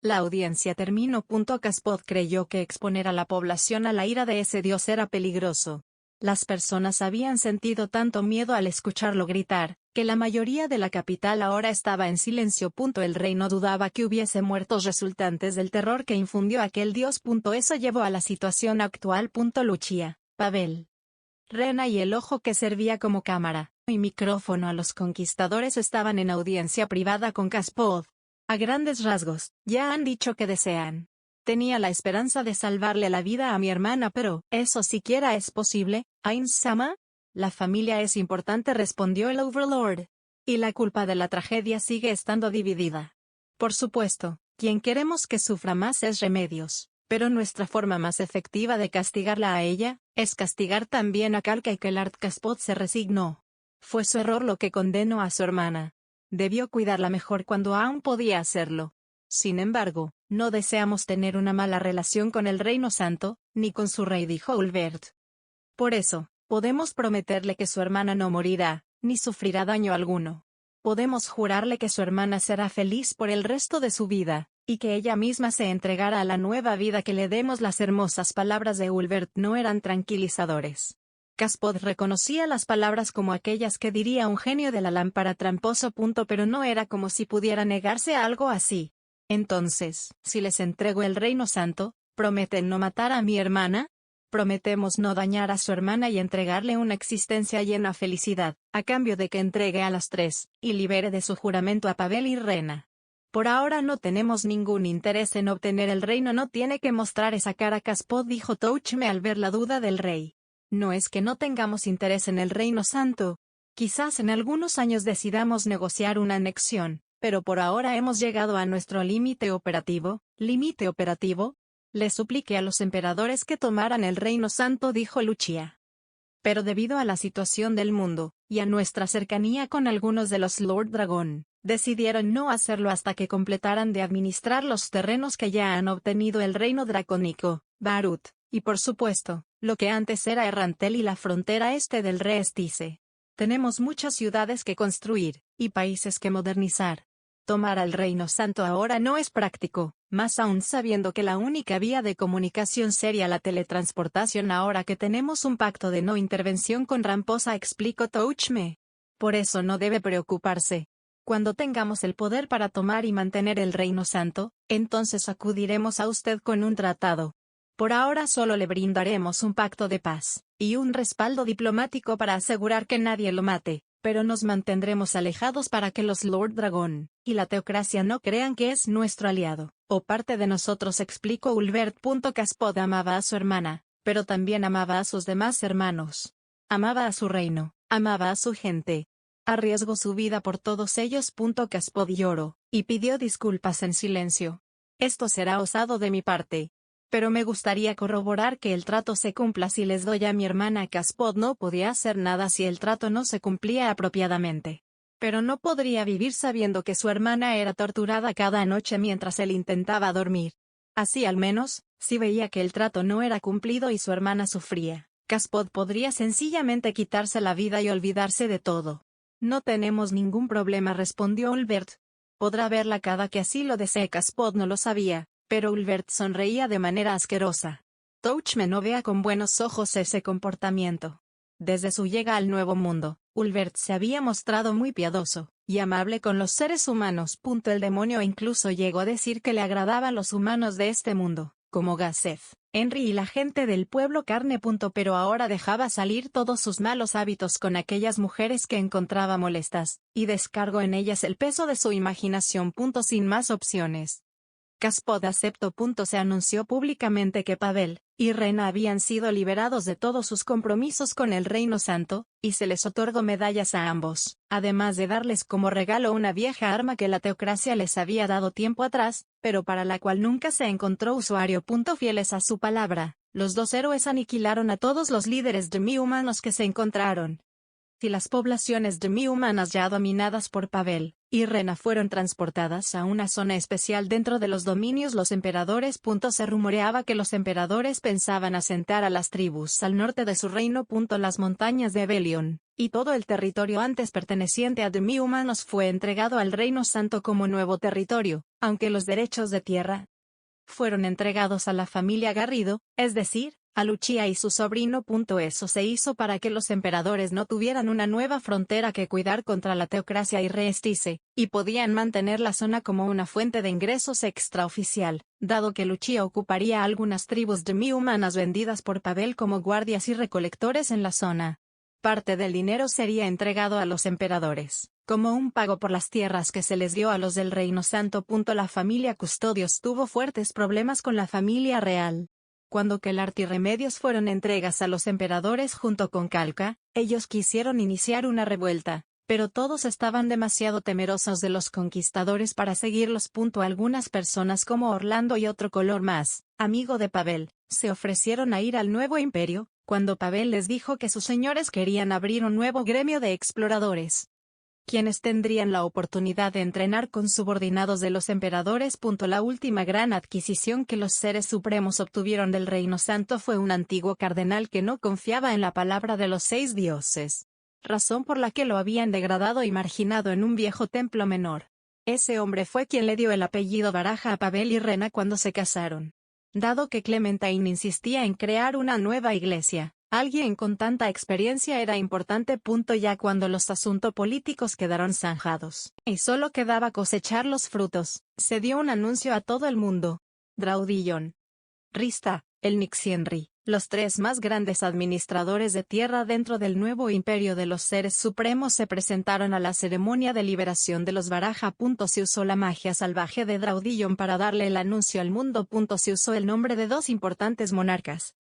La audiencia terminó. Caspod creyó que exponer a la población a la ira de ese dios era peligroso. Las personas habían sentido tanto miedo al escucharlo gritar, que la mayoría de la capital ahora estaba en silencio. El rey no dudaba que hubiese muertos resultantes del terror que infundió aquel dios. Eso llevó a la situación actual. Lucia, Pavel, Rena y el ojo que servía como cámara y micrófono a los conquistadores estaban en audiencia privada con Caspod. A grandes rasgos, ya han dicho que desean. Tenía la esperanza de salvarle la vida a mi hermana, pero ¿eso siquiera es posible, Ainz-sama? La familia es importante, respondió el Overlord. Y la culpa de la tragedia sigue estando dividida. Por supuesto, quien queremos que sufra más es Remedios, pero nuestra forma más efectiva de castigarla a ella, es castigar también a Calca. Y que Lord Caspod se resignó. Fue su error lo que condenó a su hermana. Debió cuidarla mejor cuando aún podía hacerlo. Sin embargo, no deseamos tener una mala relación con el Reino Santo, ni con su rey, dijo Ulbert. Por eso, podemos prometerle que su hermana no morirá, ni sufrirá daño alguno. Podemos jurarle que su hermana será feliz por el resto de su vida, y que ella misma se entregará a la nueva vida que le demos. Las hermosas palabras de Ulbert no eran tranquilizadores. Caspod reconocía las palabras como aquellas que diría un genio de la lámpara tramposo. Pero no era como si pudiera negarse a algo así. Entonces, si les entrego el Reino Santo, ¿prometen no matar a mi hermana? Prometemos no dañar a su hermana y entregarle una existencia llena de felicidad, a cambio de que entregue a las tres, y libere de su juramento a Pavel y Rena. Por ahora no tenemos ningún interés en obtener el reino. No tiene que mostrar esa cara, Caspod, dijo Touchme al ver la duda del rey. No es que no tengamos interés en el Reino Santo. Quizás en algunos años decidamos negociar una anexión, pero por ahora hemos llegado a nuestro límite operativo. ¿Límite operativo? Le supliqué a los emperadores que tomaran el Reino Santo, dijo Lucia. Pero debido a la situación del mundo, y a nuestra cercanía con algunos de los Lord Dragón, decidieron no hacerlo hasta que completaran de administrar los terrenos que ya han obtenido el Reino Dracónico, Barut, y por supuesto, lo que antes era Errantel y la frontera este del Reestice. Tenemos muchas ciudades que construir, y países que modernizar. Tomar al Reino Santo ahora no es práctico, más aún sabiendo que la única vía de comunicación sería la teletransportación ahora que tenemos un pacto de no intervención con Ramposa, explicó Touchme. Por eso no debe preocuparse. Cuando tengamos el poder para tomar y mantener el Reino Santo, entonces acudiremos a usted con un tratado. Por ahora solo le brindaremos un pacto de paz, y un respaldo diplomático para asegurar que nadie lo mate. Pero nos mantendremos alejados para que los Lord Dragón y la teocracia no crean que es nuestro aliado, o parte de nosotros, explicó Ulbert. Caspod amaba a su hermana, pero también amaba a sus demás hermanos. Amaba a su reino, amaba a su gente. Arriesgó su vida por todos ellos. Caspod lloró, y pidió disculpas en silencio. Esto será osado de mi parte. Pero me gustaría corroborar que el trato se cumpla si les doy a mi hermana. Caspod no podía hacer nada si el trato no se cumplía apropiadamente. Pero no podría vivir sabiendo que su hermana era torturada cada noche mientras él intentaba dormir. Así al menos, si veía que el trato no era cumplido y su hermana sufría, Caspod podría sencillamente quitarse la vida y olvidarse de todo. No tenemos ningún problema, respondió Ulbert. Podrá verla cada que así lo desee. Caspod no lo sabía, pero Ulbert sonreía de manera asquerosa. Touchme no vea con buenos ojos ese comportamiento. Desde su llegada al Nuevo Mundo, Ulbert se había mostrado muy piadoso y amable con los seres humanos. El demonio incluso llegó a decir que le agradaban los humanos de este mundo, como Gasef, Henry y la gente del pueblo carne. Pero ahora dejaba salir todos sus malos hábitos con aquellas mujeres que encontraba molestas, y descargó en ellas el peso de su imaginación. Sin más opciones. Caspod aceptó. Se anunció públicamente que Pavel y Rena habían sido liberados de todos sus compromisos con el Reino Santo, y se les otorgó medallas a ambos, además de darles como regalo una vieja arma que la teocracia les había dado tiempo atrás, pero para la cual nunca se encontró usuario. Fieles a su palabra, los dos héroes aniquilaron a todos los líderes demi-humanos que se encontraron. Si las poblaciones demi-humanas ya dominadas por Pavel y Rena fueron transportadas a una zona especial dentro de los dominios los emperadores. Se rumoreaba que los emperadores pensaban asentar a las tribus al norte de su reino. Las montañas de Belion y todo el territorio antes perteneciente a demi-humanos fue entregado al Reino Santo como nuevo territorio, aunque los derechos de tierra fueron entregados a la familia Garrido, es decir, a Lucia y su sobrino. Eso se hizo para que los emperadores no tuvieran una nueva frontera que cuidar contra la teocracia y Reestice, y podían mantener la zona como una fuente de ingresos extraoficial, dado que Lucia ocuparía algunas tribus demi-humanas vendidas por Pavel como guardias y recolectores en la zona. Parte del dinero sería entregado a los emperadores, como un pago por las tierras que se les dio a los del Reino Santo. La familia Custodios tuvo fuertes problemas con la familia real. Cuando Kelart y Remedios fueron entregas a los emperadores junto con Calca, ellos quisieron iniciar una revuelta, pero todos estaban demasiado temerosos de los conquistadores para seguirlos. Algunas personas como Orlando y otro color más, amigo de Pavel, se ofrecieron a ir al nuevo imperio, cuando Pavel les dijo que sus señores querían abrir un nuevo gremio de exploradores, quienes tendrían la oportunidad de entrenar con subordinados de los emperadores. La última gran adquisición que los seres supremos obtuvieron del Reino Santo fue un antiguo cardenal que no confiaba en la palabra de los 6 dioses, razón por la que lo habían degradado y marginado en un viejo templo menor. Ese hombre fue quien le dio el apellido Baraja a Pavel y Rena cuando se casaron. Dado que Clementine insistía en crear una nueva iglesia, alguien con tanta experiencia era importante. Ya cuando los asuntos políticos quedaron zanjados, y solo quedaba cosechar los frutos, se dio un anuncio a todo el mundo. Draudillon, Rista, el Nixienri, los 3 más grandes administradores de tierra dentro del nuevo imperio de los seres supremos, se presentaron a la ceremonia de liberación de los Baraja. Se usó la magia salvaje de Draudillon para darle el anuncio al mundo. Se usó el nombre de 2 importantes monarcas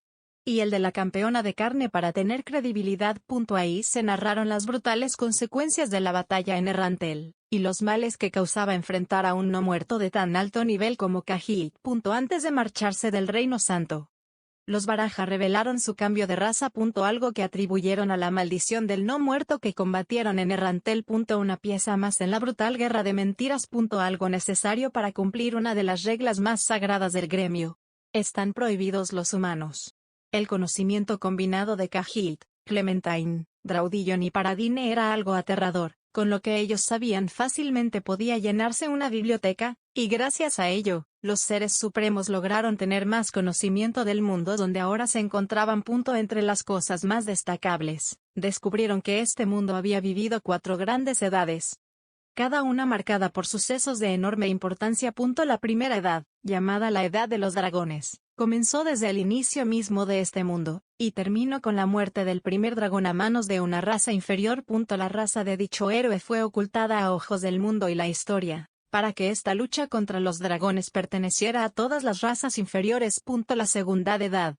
y el de la campeona de carne para tener credibilidad. Ahí se narraron las brutales consecuencias de la batalla en Errantel, y los males que causaba enfrentar a un no muerto de tan alto nivel como Cahill. Antes de marcharse del Reino Santo, los Baraja revelaron su cambio de raza. Algo que atribuyeron a la maldición del no muerto que combatieron en Errantel. Una pieza más en la brutal guerra de mentiras. Algo necesario para cumplir una de las reglas más sagradas del gremio. Están prohibidos los humanos. El conocimiento combinado de Cahill, Clementine, Draudillon y Paradine era algo aterrador, con lo que ellos sabían fácilmente podía llenarse una biblioteca, y gracias a ello, los seres supremos lograron tener más conocimiento del mundo donde ahora se encontraban. Entre las cosas más destacables, descubrieron que este mundo había vivido 4 grandes edades, cada una marcada por sucesos de enorme importancia. La primera edad, llamada la Edad de los Dragones, comenzó desde el inicio mismo de este mundo, y terminó con la muerte del primer dragón a manos de una raza inferior. La raza de dicho héroe fue ocultada a ojos del mundo y la historia, para que esta lucha contra los dragones perteneciera a todas las razas inferiores. La segunda edad,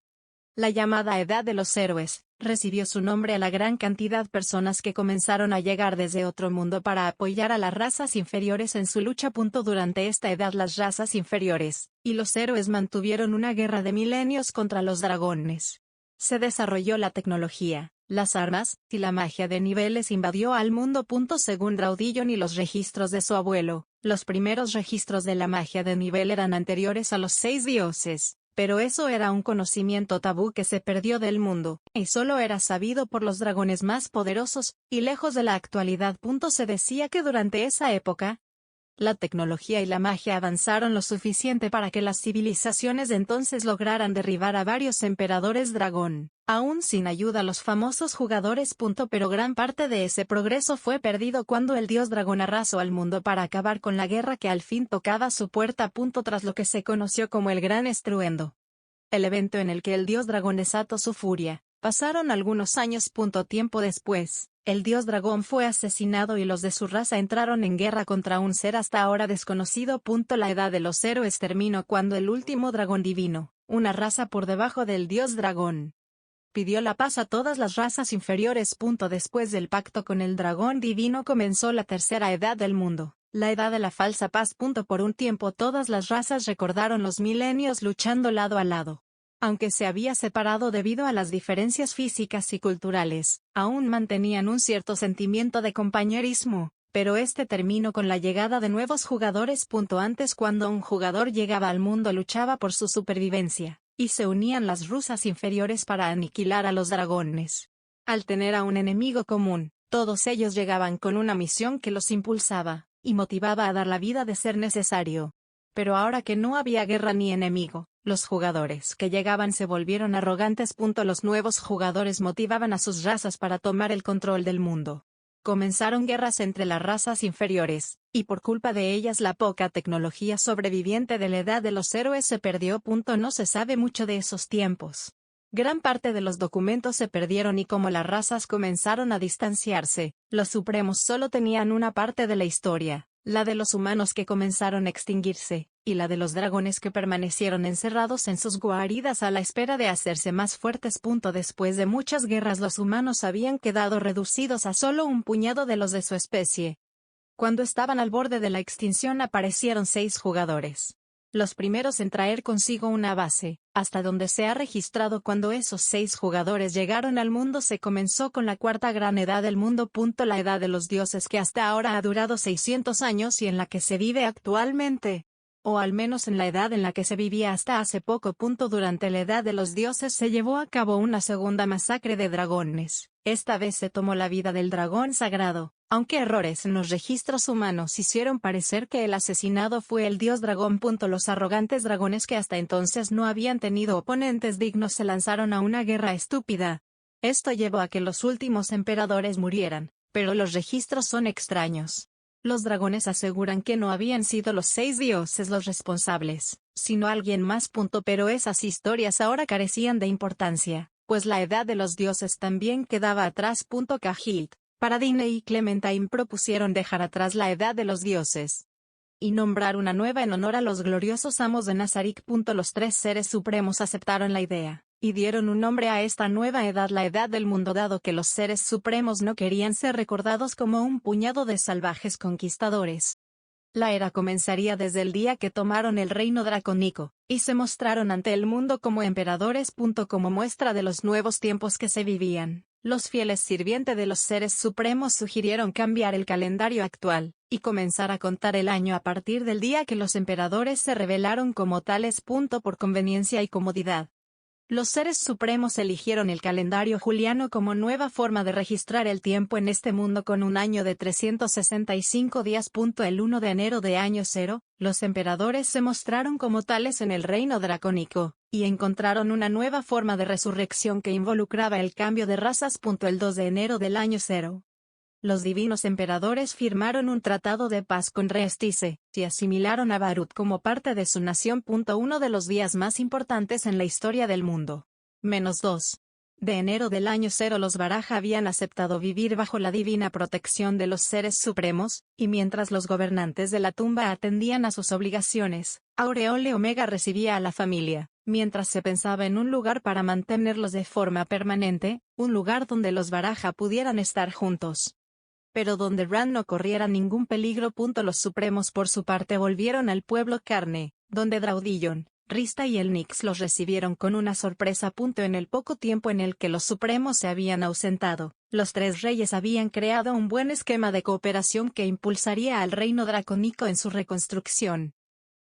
la llamada Edad de los Héroes, recibió su nombre a la gran cantidad de personas que comenzaron a llegar desde otro mundo para apoyar a las razas inferiores en su lucha. Durante esta edad las razas inferiores y los héroes mantuvieron una guerra de milenios contra los dragones. Se desarrolló la tecnología, las armas, y la magia de niveles invadió al mundo. Según Draudillon y los registros de su abuelo, los primeros registros de la magia de nivel eran anteriores a los 6 dioses. Pero eso era un conocimiento tabú que se perdió del mundo, y solo era sabido por los dragones más poderosos, y lejos de la actualidad. Se decía que durante esa época, la tecnología y la magia avanzaron lo suficiente para que las civilizaciones de entonces lograran derribar a varios emperadores dragón, aún sin ayuda a los famosos jugadores. Pero gran parte de ese progreso fue perdido cuando el dios dragón arrasó al mundo para acabar con la guerra que al fin tocaba su puerta. Tras lo que se conoció como el Gran Estruendo, el evento en el que el dios dragón desató su furia, pasaron algunos años. Tiempo después, el dios dragón fue asesinado y los de su raza entraron en guerra contra un ser hasta ahora desconocido. La Edad de los Héroes terminó cuando el último dragón divino, una raza por debajo del dios dragón, pidió la paz a todas las razas inferiores. Después del pacto con el dragón divino comenzó la tercera edad del mundo, la edad de la falsa paz. Por un tiempo todas las razas recordaron los milenios luchando lado a lado. Aunque se había separado debido a las diferencias físicas y culturales, aún mantenían un cierto sentimiento de compañerismo, pero este terminó con la llegada de nuevos jugadores. Antes, cuando un jugador llegaba al mundo, luchaba por su supervivencia, y se unían las razas inferiores para aniquilar a los dragones. Al tener a un enemigo común, Todos ellos llegaban con una misión que los impulsaba y motivaba a dar la vida de ser necesario. Pero ahora que no había guerra ni enemigo, los jugadores que llegaban se volvieron arrogantes. Los nuevos jugadores motivaban a sus razas para tomar el control del mundo. Comenzaron guerras entre las razas inferiores, y por culpa de ellas la poca tecnología sobreviviente de la edad de los héroes se perdió. No se sabe mucho de esos tiempos. Gran parte de los documentos se perdieron y como las razas comenzaron a distanciarse, los supremos solo tenían una parte de la historia, la de los humanos que comenzaron a extinguirse, y la de los dragones que permanecieron encerrados en sus guaridas a la espera de hacerse más fuertes. Después de muchas guerras los humanos habían quedado reducidos a solo un puñado de los de su especie. Cuando estaban al borde de la extinción aparecieron 6 jugadores. Los primeros en traer consigo una base, hasta donde se ha registrado cuando esos 6 jugadores llegaron al mundo se comenzó con la cuarta gran edad del mundo. La edad de los dioses que hasta ahora ha durado 600 años y en la que se vive actualmente. O al menos en la edad en la que se vivía hasta hace poco. Durante la edad de los dioses se llevó a cabo una segunda masacre de dragones. Esta vez se tomó la vida del dragón sagrado, aunque errores en los registros humanos hicieron parecer que el asesinado fue el dios dragón. Los arrogantes dragones que hasta entonces no habían tenido oponentes dignos se lanzaron a una guerra estúpida. Esto llevó a que los últimos emperadores murieran, pero los registros son extraños. Los dragones aseguran que no habían sido los 6 dioses los responsables, sino alguien más. Pero esas historias ahora carecían de importancia, pues la edad de los dioses también quedaba atrás. Cahilt, Paradine y Clementine propusieron dejar atrás la edad de los dioses y nombrar una nueva en honor a los gloriosos amos de Nazarick. Los 3 seres supremos aceptaron la idea, y dieron un nombre a esta nueva edad, la edad del mundo, dado que los seres supremos no querían ser recordados como un puñado de salvajes conquistadores. La era comenzaría desde el día que tomaron el reino dracónico, y se mostraron ante el mundo como emperadores. Como muestra de los nuevos tiempos que se vivían, los fieles sirvientes de los seres supremos sugirieron cambiar el calendario actual, y comenzar a contar el año a partir del día que los emperadores se revelaron como tales. Por conveniencia y comodidad. Los seres supremos eligieron el calendario juliano como nueva forma de registrar el tiempo en este mundo con un año de 365 días. El 1 de enero de año 0, los emperadores se mostraron como tales en el reino dracónico, y encontraron una nueva forma de resurrección que involucraba el cambio de razas. El 2 de enero del año 0. Los divinos emperadores firmaron un tratado de paz con Reestice, y asimilaron a Barut como parte de su nación. Uno de los días más importantes en la historia del mundo. -2 de enero del año 0 los Baraja habían aceptado vivir bajo la divina protección de los seres supremos, y mientras los gobernantes de la tumba atendían a sus obligaciones, Aureole Omega recibía a la familia, mientras se pensaba en un lugar para mantenerlos de forma permanente, un lugar donde los Baraja pudieran estar juntos, pero donde Rand no corriera ningún peligro. Los supremos por su parte volvieron al pueblo carne, donde Draudillon, Rista y el Nix los recibieron con una sorpresa. En el poco tiempo en el que los supremos se habían ausentado, los 3 reyes habían creado un buen esquema de cooperación que impulsaría al reino dracónico en su reconstrucción,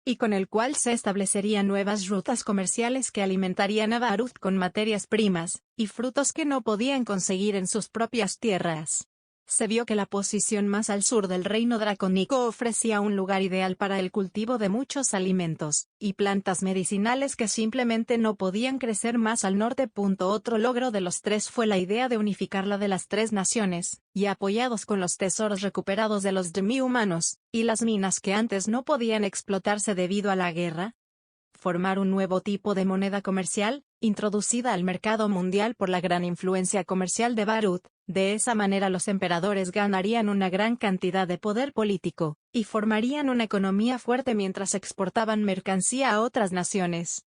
y con el cual se establecerían nuevas rutas comerciales que alimentarían a Baruth con materias primas y frutos que no podían conseguir en sus propias tierras. Se vio que la posición más al sur del reino dracónico ofrecía un lugar ideal para el cultivo de muchos alimentos y plantas medicinales que simplemente no podían crecer más al norte. Otro logro de los 3 fue la idea de unificar la de las 3 naciones, y apoyados con los tesoros recuperados de los demi-humanos, y las minas que antes no podían explotarse debido a la guerra, formar un nuevo tipo de moneda comercial, introducida al mercado mundial por la gran influencia comercial de Baruth. De esa manera los emperadores ganarían una gran cantidad de poder político, y formarían una economía fuerte mientras exportaban mercancía a otras naciones,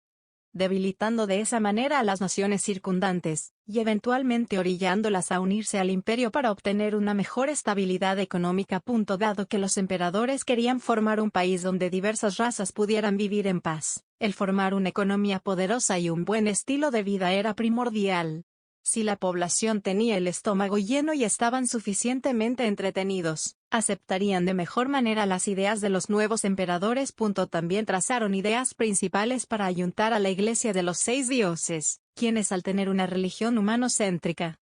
debilitando de esa manera a las naciones circundantes, y eventualmente orillándolas a unirse al imperio para obtener una mejor estabilidad económica. Dado que los emperadores querían formar un país donde diversas razas pudieran vivir en paz, el formar una economía poderosa y un buen estilo de vida era primordial. Si la población tenía el estómago lleno y estaban suficientemente entretenidos, aceptarían de mejor manera las ideas de los nuevos emperadores. También trazaron ideas principales para ayuntar a la iglesia de los 6 dioses, quienes al tener una religión humanocéntrica,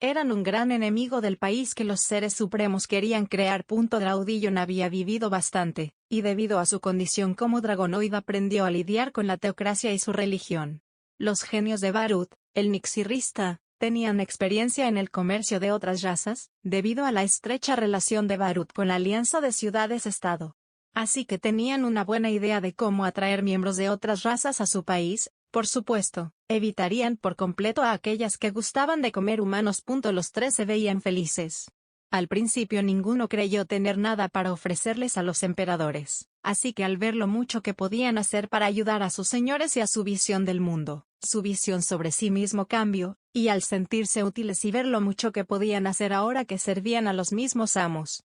eran un gran enemigo del país que los seres supremos querían crear. Draudillon había vivido bastante, y debido a su condición como dragonoide aprendió a lidiar con la teocracia y su religión. Los genios de Barut, el Nix y Rista, tenían experiencia en el comercio de otras razas, debido a la estrecha relación de Barut con la Alianza de Ciudades-Estado. Así que tenían una buena idea de cómo atraer miembros de otras razas a su país. Por supuesto, evitarían por completo a aquellas que gustaban de comer humanos. Los tres se veían felices. Al principio ninguno creyó tener nada para ofrecerles a los emperadores, así que al ver lo mucho que podían hacer para ayudar a sus señores y a su visión del mundo, su visión sobre sí mismo cambió, y al sentirse útiles y ver lo mucho que podían hacer ahora que servían a los mismos amos,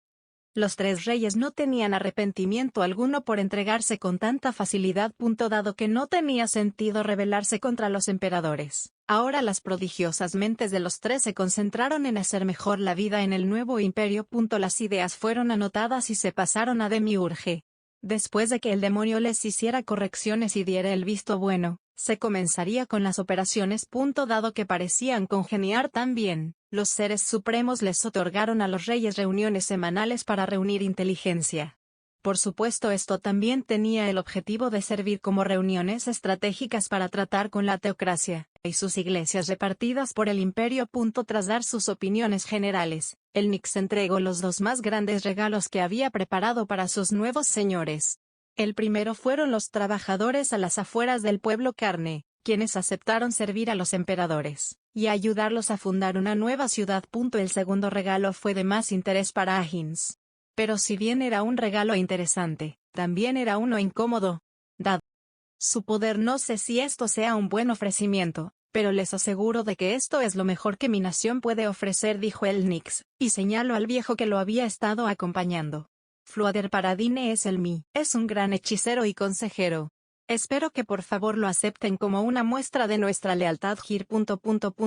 los tres reyes no tenían arrepentimiento alguno por entregarse con tanta facilidad. Dado que no tenía sentido rebelarse contra los emperadores, ahora las prodigiosas mentes de los tres se concentraron en hacer mejor la vida en el nuevo imperio. Las ideas fueron anotadas y se pasaron a Demiurge. Después de que el demonio les hiciera correcciones y diera el visto bueno, se comenzaría con las operaciones. Dado que parecían congeniar tan bien, los seres supremos les otorgaron a los reyes reuniones semanales para reunir inteligencia. Por supuesto, esto también tenía el objetivo de servir como reuniones estratégicas para tratar con la teocracia y sus iglesias repartidas por el imperio. Tras dar sus opiniones generales, el Nix entregó los dos más grandes regalos que había preparado para sus nuevos señores. El primero fueron los trabajadores a las afueras del pueblo Carne, quienes aceptaron servir a los emperadores y ayudarlos a fundar una nueva ciudad. El segundo regalo fue de más interés para Agins. Pero si bien era un regalo interesante, también era uno incómodo. Dado su poder, no sé si esto sea un buen ofrecimiento, pero les aseguro de que esto es lo mejor que mi nación puede ofrecer, dijo el Nix, y señaló al viejo que lo había estado acompañando. Fluader Paradine es es un gran hechicero y consejero. Espero que por favor lo acepten como una muestra de nuestra lealtad.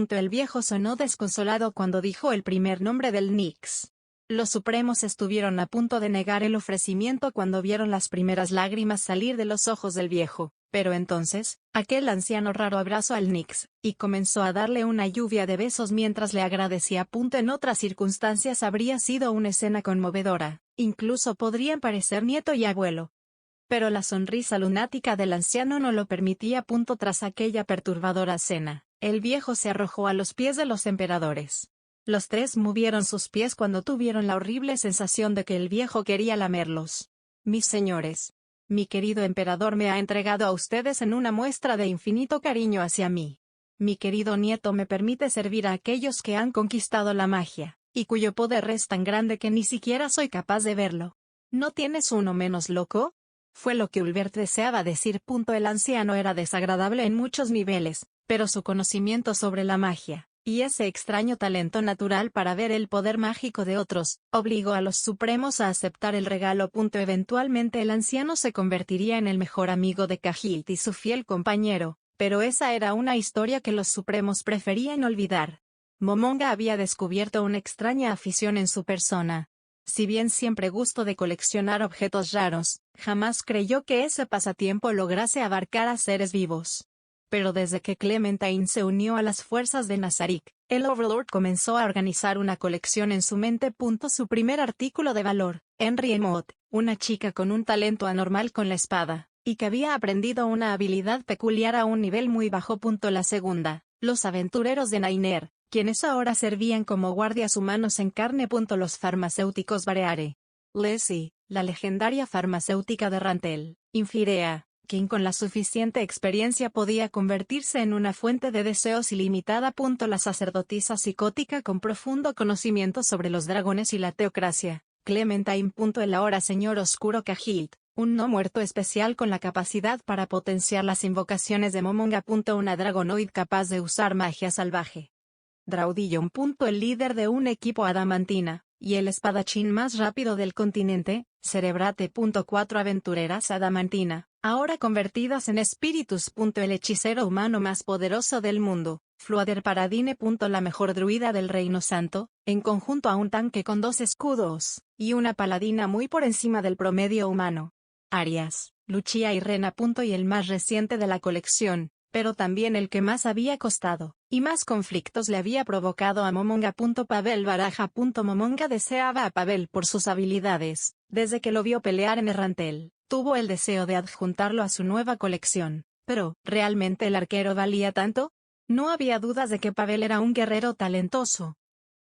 El viejo sonó desconsolado cuando dijo el primer nombre del Nix. Los supremos estuvieron a punto de negar el ofrecimiento cuando vieron las primeras lágrimas salir de los ojos del viejo, pero entonces, aquel anciano raro abrazó al Nix, y comenzó a darle una lluvia de besos mientras le agradecía. En otras circunstancias habría sido una escena conmovedora, incluso podrían parecer nieto y abuelo. Pero la sonrisa lunática del anciano no lo permitía. Tras aquella perturbadora cena, el viejo se arrojó a los pies de los emperadores. Los tres movieron sus pies cuando tuvieron la horrible sensación de que el viejo quería lamerlos. Mis señores, mi querido emperador me ha entregado a ustedes en una muestra de infinito cariño hacia mí. Mi querido nieto me permite servir a aquellos que han conquistado la magia, y cuyo poder es tan grande que ni siquiera soy capaz de verlo. ¿No tienes uno menos loco? Fue lo que Ulbert deseaba decir. El anciano era desagradable en muchos niveles, pero su conocimiento sobre la magia, y ese extraño talento natural para ver el poder mágico de otros, obligó a los supremos a aceptar el regalo. Eventualmente el anciano se convertiría en el mejor amigo de Cahilt y su fiel compañero, pero esa era una historia que los supremos preferían olvidar. Momonga había descubierto una extraña afición en su persona. Si bien siempre gustó de coleccionar objetos raros, jamás creyó que ese pasatiempo lograse abarcar a seres vivos. Pero desde que Clementine se unió a las fuerzas de Nazarik, el Overlord comenzó a organizar una colección en su mente. Su primer artículo de valor, Henry Emot, una chica con un talento anormal con la espada, y que había aprendido una habilidad peculiar a un nivel muy bajo. La segunda, los aventureros de Nainer, quienes ahora servían como guardias humanos en carne. Los farmacéuticos Bareare. Leslie, la legendaria farmacéutica de Rantel, Infirea, quien con la suficiente experiencia podía convertirse en una fuente de deseos ilimitada. La sacerdotisa psicótica con profundo conocimiento sobre los dragones y la teocracia, Clementine. El ahora señor oscuro Cahilt, un no muerto especial con la capacidad para potenciar las invocaciones de Momonga. Una dragonoid capaz de usar magia salvaje. Draudillon. El líder de un equipo adamantina, y el espadachín más rápido del continente, Cerebrate. 4 aventureras adamantina, ahora convertidas en espíritus. El hechicero humano más poderoso del mundo, Fluader Paradine. La mejor druida del Reino Santo, en conjunto a un tanque con 2 escudos, y una paladina muy por encima del promedio humano. Arias, Lucia y Rena. Y el más reciente de la colección, pero también el que más había costado, y más conflictos le había provocado a Momonga. Pavel Baraja. Momonga deseaba a Pavel por sus habilidades. Desde que lo vio pelear en Errantel, tuvo el deseo de adjuntarlo a su nueva colección. Pero, ¿realmente el arquero valía tanto? No había dudas de que Pavel era un guerrero talentoso.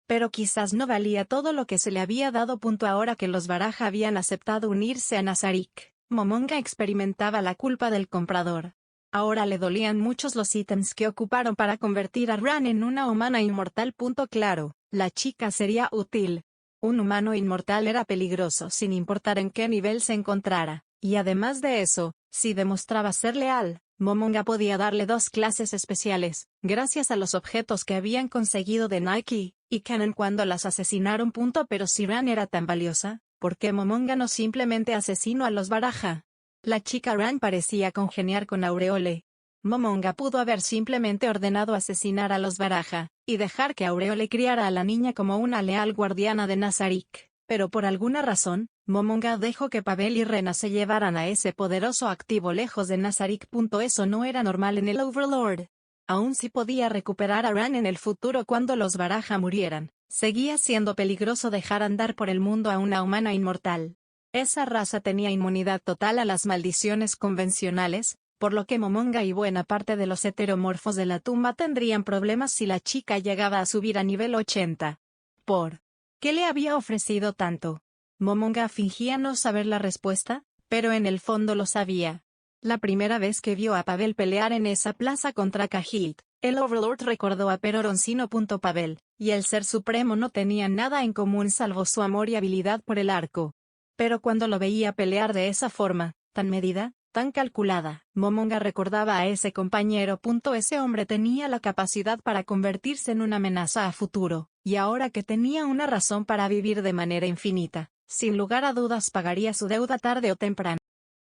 Pero quizás no valía todo lo que se le había dado. Ahora que los Baraja habían aceptado unirse a Nazarik, Momonga experimentaba la culpa del comprador. Ahora le dolían muchos los ítems que ocuparon para convertir a Ran en una humana inmortal. Claro, la chica sería útil. Un humano inmortal era peligroso sin importar en qué nivel se encontrara, y además de eso, si demostraba ser leal, Momonga podía darle 2 clases especiales, gracias a los objetos que habían conseguido de Nike y Canon cuando las asesinaron. Pero si Ran era tan valiosa, ¿por qué Momonga no simplemente asesinó a los Baraja? La chica Ran parecía congeniar con Aureole. Momonga pudo haber simplemente ordenado asesinar a los Baraja, y dejar que Aureole criara a la niña como una leal guardiana de Nazarik, pero por alguna razón, Momonga dejó que Pavel y Rena se llevaran a ese poderoso activo lejos de Nazarik. Eso no era normal en el Overlord. Aun si podía recuperar a Ran en el futuro cuando los Baraja murieran, seguía siendo peligroso dejar andar por el mundo a una humana inmortal. Esa raza tenía inmunidad total a las maldiciones convencionales, por lo que Momonga y buena parte de los heteromorfos de la tumba tendrían problemas si la chica llegaba a subir a nivel 80. ¿Por qué le había ofrecido tanto? Momonga fingía no saber la respuesta, pero en el fondo lo sabía. La primera vez que vio a Pavel pelear en esa plaza contra Cahilt, el Overlord recordó a Peroroncino. Pavel y el Ser Supremo no tenían nada en común salvo su amor y habilidad por el arco. Pero cuando lo veía pelear de esa forma, tan medida, tan calculada, Momonga recordaba a ese compañero. Ese hombre tenía la capacidad para convertirse en una amenaza a futuro, y ahora que tenía una razón para vivir de manera infinita, sin lugar a dudas pagaría su deuda tarde o temprano.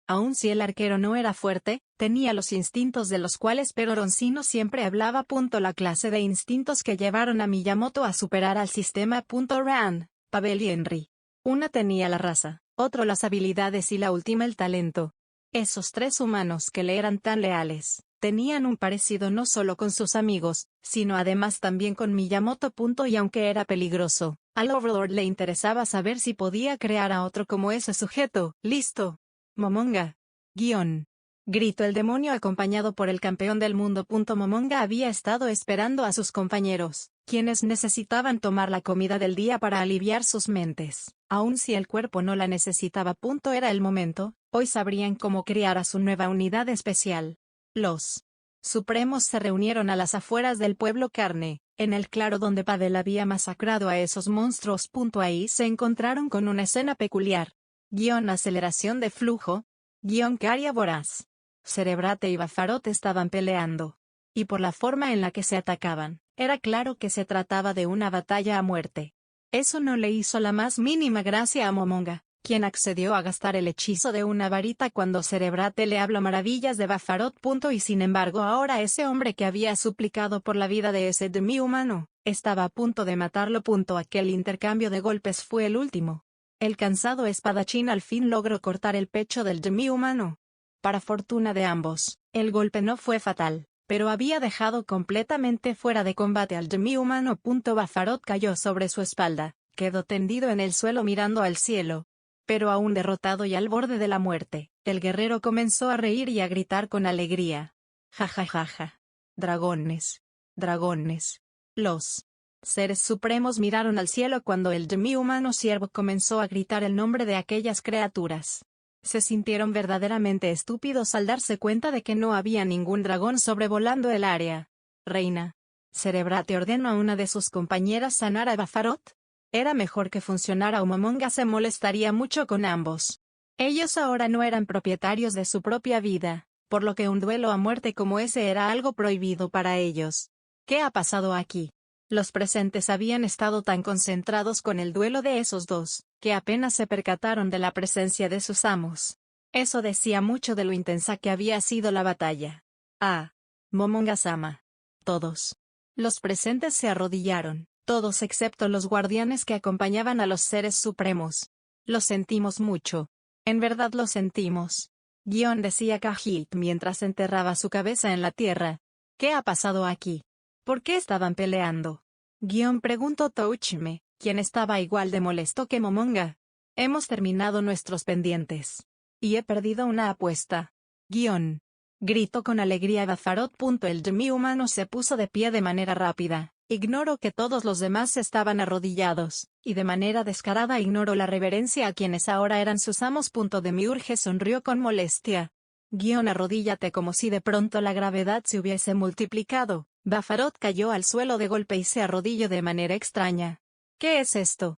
Aun si el arquero no era fuerte, tenía los instintos de los cuales Peroroncino siempre hablaba. La clase de instintos que llevaron a Miyamoto a superar al sistema. Ran, Pavel y Henry. Una tenía la raza, otro las habilidades y la última el talento. Esos 3 humanos que le eran tan leales, tenían un parecido no solo con sus amigos, sino además también con Miyamoto. Y aunque era peligroso, al Overlord le interesaba saber si podía crear a otro como ese sujeto. ¡Listo! Momonga. Gritó el demonio acompañado por el campeón del mundo. Momonga había estado esperando a sus compañeros, quienes necesitaban tomar la comida del día para aliviar sus mentes, aun si el cuerpo no la necesitaba. Era el momento, hoy sabrían cómo crear a su nueva unidad especial. Los Supremos se reunieron a las afueras del pueblo Carne, en el claro donde Pavel había masacrado a esos monstruos. Ahí se encontraron con una escena peculiar. Aceleración de flujo. Caria voraz. Cerebrate y Bafarot estaban peleando. Y por la forma en la que se atacaban, era claro que se trataba de una batalla a muerte. Eso no le hizo la más mínima gracia a Momonga, quien accedió a gastar el hechizo de una varita cuando Cerebrate le habló maravillas de Bafarot. Y sin embargo ahora ese hombre que había suplicado por la vida de ese demi-humano, estaba a punto de matarlo. Aquel intercambio de golpes fue el último. El cansado espadachín al fin logró cortar el pecho del demi-humano. Para fortuna de ambos, el golpe no fue fatal, pero había dejado completamente fuera de combate al demi-humano. Bafarot cayó sobre su espalda, quedó tendido en el suelo mirando al cielo. Pero aún derrotado y al borde de la muerte, el guerrero comenzó a reír y a gritar con alegría. Ja ja ja ja. Dragones. Dragones. Los Seres Supremos miraron al cielo cuando el demi-humano siervo comenzó a gritar el nombre de aquellas criaturas. Se sintieron verdaderamente estúpidos al darse cuenta de que no había ningún dragón sobrevolando el área. Reina. Cerebrate ordenó a una de sus compañeras sanar a Bafarot. Era mejor que funcionara o Momonga se molestaría mucho con ambos. Ellos ahora no eran propietarios de su propia vida, por lo que un duelo a muerte como ese era algo prohibido para ellos. ¿Qué ha pasado aquí? Los presentes habían estado tan concentrados con el duelo de esos dos, que apenas se percataron de la presencia de sus amos. Eso decía mucho de lo intensa que había sido la batalla. Ah. Momonga-sama. Todos los presentes se arrodillaron, todos excepto los guardianes que acompañaban a los seres supremos. Lo sentimos mucho. En verdad lo sentimos. Decía Cahilt mientras enterraba su cabeza en la tierra. ¿Qué ha pasado aquí? ¿Por qué estaban peleando? Preguntó Touchme, quien estaba igual de molesto que Momonga. Hemos terminado nuestros pendientes. Y he perdido una apuesta. Gritó con alegría Bafarot. El Demi humano se puso de pie de manera rápida. Ignoró que todos los demás estaban arrodillados, y de manera descarada ignoró la reverencia a quienes ahora eran sus amos. Demiurge sonrió con molestia. Arrodíllate, como si de pronto la gravedad se hubiese multiplicado. Bafarot cayó al suelo de golpe y se arrodilló de manera extraña. ¿Qué es esto?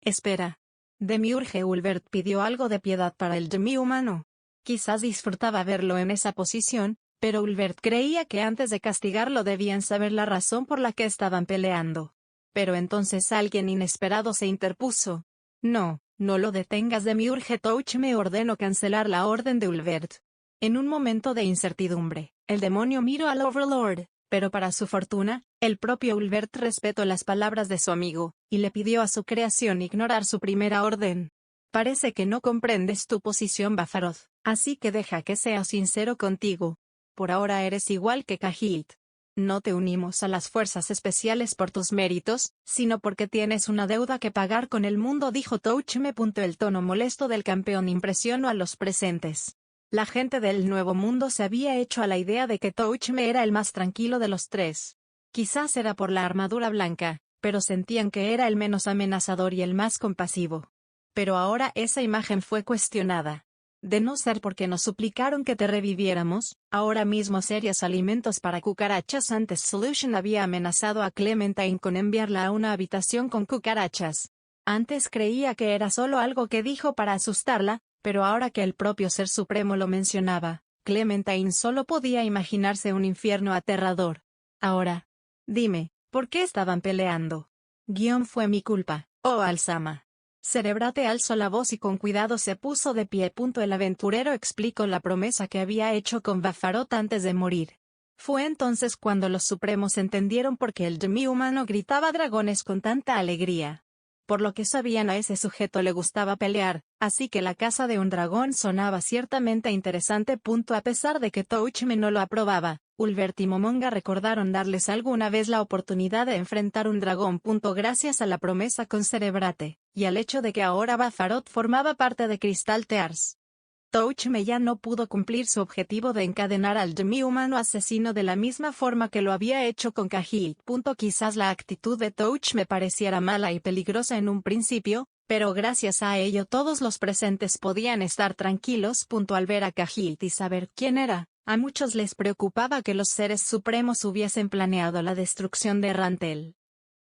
Espera. Demiurge Ulbert pidió algo de piedad para el Demi humano. Quizás disfrutaba verlo en esa posición, pero Ulbert creía que antes de castigarlo debían saber la razón por la que estaban peleando. Pero entonces alguien inesperado se interpuso. No lo detengas, Demiurge Touchme ordenó cancelar la orden de Ulbert. En un momento de incertidumbre, el demonio miró al Overlord, pero para su fortuna, el propio Ulbert respetó las palabras de su amigo, y le pidió a su creación ignorar su primera orden. Parece que no comprendes tu posición, Bafarot, así que deja que sea sincero contigo. Por ahora eres igual que Cahilt. No te unimos a las fuerzas especiales por tus méritos, sino porque tienes una deuda que pagar con el mundo, dijo Touchme. El tono molesto del campeón impresionó a los presentes. La gente del Nuevo Mundo se había hecho a la idea de que Touchme era el más tranquilo de los tres. Quizás era por la armadura blanca, pero sentían que era el menos amenazador y el más compasivo. Pero ahora esa imagen fue cuestionada. De no ser porque nos suplicaron que te reviviéramos, ahora mismo serías alimentos para cucarachas. Antes Solution había amenazado a Clementine con enviarla a una habitación con cucarachas. Antes creía que era solo algo que dijo para asustarla, pero ahora que el propio Ser Supremo lo mencionaba, Clementine solo podía imaginarse un infierno aterrador. Ahora, dime, ¿por qué estaban peleando? Fue mi culpa, oh Alzama. Cerebrate alzó la voz y con cuidado se puso de pie. El aventurero explicó la promesa que había hecho con Bafarot antes de morir. Fue entonces cuando los supremos entendieron por qué el Demi humano gritaba dragones con tanta alegría. Por lo que sabían, a ese sujeto le gustaba pelear, así que la caza de un dragón sonaba ciertamente interesante. A pesar de que Touchme no lo aprobaba, Ulbert y Momonga recordaron darles alguna vez la oportunidad de enfrentar un dragón. Gracias a la promesa con Cerebrate, y al hecho de que ahora Bafarot formaba parte de Crystal Tears. Touchme ya no pudo cumplir su objetivo de encadenar al Demi humano asesino de la misma forma que lo había hecho con Cahilt. Quizás la actitud de Touchme pareciera mala y peligrosa en un principio, pero gracias a ello todos los presentes podían estar tranquilos. Al ver a Cahilt y saber quién era, a muchos les preocupaba que los seres supremos hubiesen planeado la destrucción de Rantel.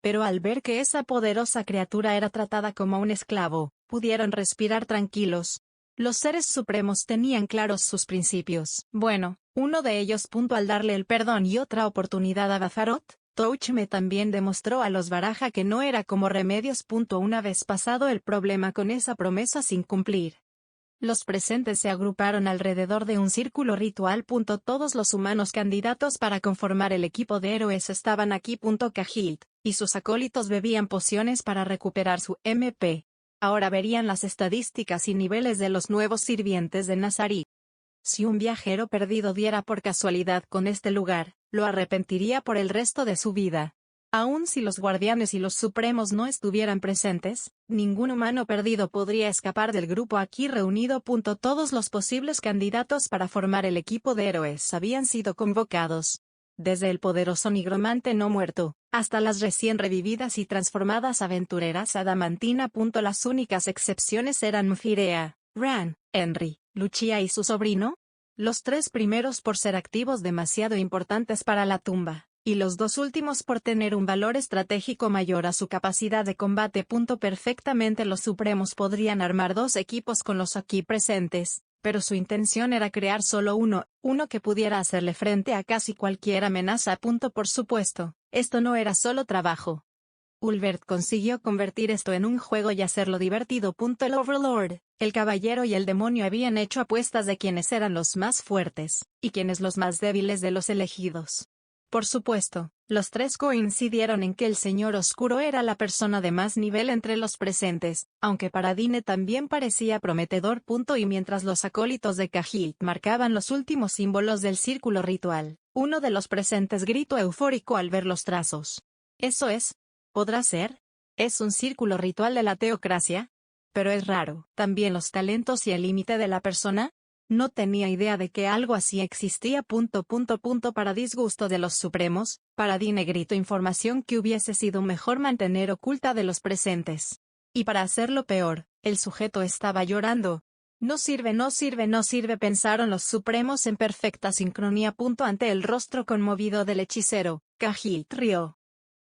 Pero al ver que esa poderosa criatura era tratada como un esclavo, pudieron respirar tranquilos. Los seres supremos tenían claros sus principios. Bueno, uno de ellos. Al darle el perdón y otra oportunidad a Bafarot, Touchme también demostró a los Baraja que no era como Remedios. Una vez pasado el problema con esa promesa sin cumplir, los presentes se agruparon alrededor de un círculo ritual. Todos los humanos candidatos para conformar el equipo de héroes estaban aquí. Cahilt y sus acólitos bebían pociones para recuperar su MP. Ahora verían las estadísticas y niveles de los nuevos sirvientes de Nazarí. Si un viajero perdido diera por casualidad con este lugar, lo arrepentiría por el resto de su vida. Aun si los guardianes y los supremos no estuvieran presentes, ningún humano perdido podría escapar del grupo aquí reunido. Todos los posibles candidatos para formar el equipo de héroes habían sido convocados. Desde el poderoso nigromante no muerto, hasta las recién revividas y transformadas aventureras Adamantina. Las únicas excepciones eran Mfirea, Ran, Henry, Lucia y su sobrino. Los tres primeros por ser activos demasiado importantes para la tumba, y los dos últimos por tener un valor estratégico mayor a su capacidad de combate. Perfectamente los supremos podrían armar dos equipos con los aquí presentes, pero su intención era crear solo uno que pudiera hacerle frente a casi cualquier amenaza. Por supuesto, esto no era solo trabajo. Ulbert consiguió convertir esto en un juego y hacerlo divertido. El Overlord, el caballero y el demonio habían hecho apuestas de quiénes eran los más fuertes, y quiénes los más débiles de los elegidos. Por supuesto, los tres coincidieron en que el Señor Oscuro era la persona de más nivel entre los presentes, aunque Paradine también parecía prometedor. Y mientras los acólitos de Cahill marcaban los últimos símbolos del círculo ritual, uno de los presentes gritó eufórico al ver los trazos. ¿Eso es? ¿Podrá ser? ¿Es un círculo ritual de la teocracia? Pero es raro. ¿También los talentos y el límite de la persona? No tenía idea de que algo así existía. Para disgusto de los supremos, Paradine gritó información que hubiese sido mejor mantener oculta de los presentes. Y para hacerlo peor, el sujeto estaba llorando. No sirve, no sirve, no sirve, pensaron los supremos en perfecta sincronía. Ante el rostro conmovido del hechicero, Cahill rió.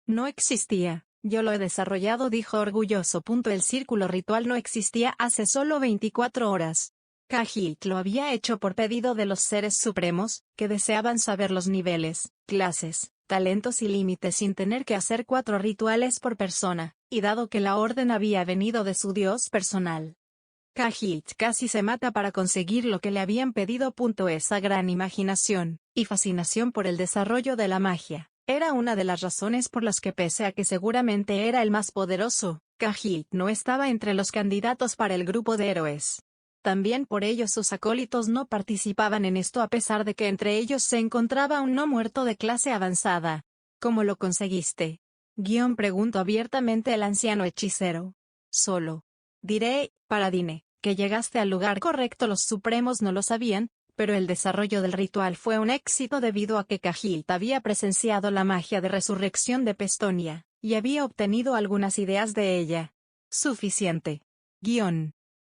No existía. Yo lo he desarrollado, dijo orgulloso. El círculo ritual no existía hace solo 24 horas. Cahill lo había hecho por pedido de los seres supremos, que deseaban saber los niveles, clases, talentos y límites sin tener que hacer 4 rituales por persona, y dado que la orden había venido de su dios personal. Cahill casi se mata para conseguir lo que le habían pedido. Esa gran imaginación y fascinación por el desarrollo de la magia era una de las razones por las que, pese a que seguramente era el más poderoso, Cahill no estaba entre los candidatos para el grupo de héroes. También por ello sus acólitos no participaban en esto, a pesar de que entre ellos se encontraba un no muerto de clase avanzada. ¿Cómo lo conseguiste? Preguntó abiertamente el anciano hechicero. Solo. Diré, Paradine, que llegaste al lugar correcto. Los supremos no lo sabían, pero el desarrollo del ritual fue un éxito debido a que Cahill había presenciado la magia de resurrección de Pestonia, y había obtenido algunas ideas de ella. Suficiente.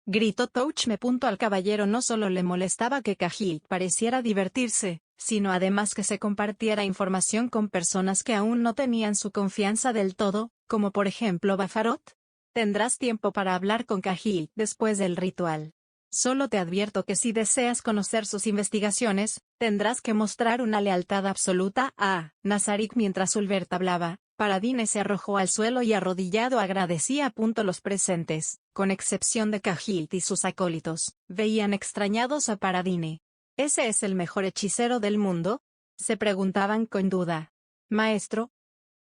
Gritó Touchme. Al caballero no solo le molestaba que Cahill pareciera divertirse, sino además que se compartiera información con personas que aún no tenían su confianza del todo, como por ejemplo Bafarot. Tendrás tiempo para hablar con Cahill después del ritual. Solo te advierto que si deseas conocer sus investigaciones, tendrás que mostrar una lealtad absoluta a Nazarik. Mientras Ulbert hablaba, Paradine se arrojó al suelo y arrodillado agradecía. Los presentes, con excepción de Cahill y sus acólitos, veían extrañados a Paradine. ¿Ese es el mejor hechicero del mundo?, se preguntaban con duda. Maestro.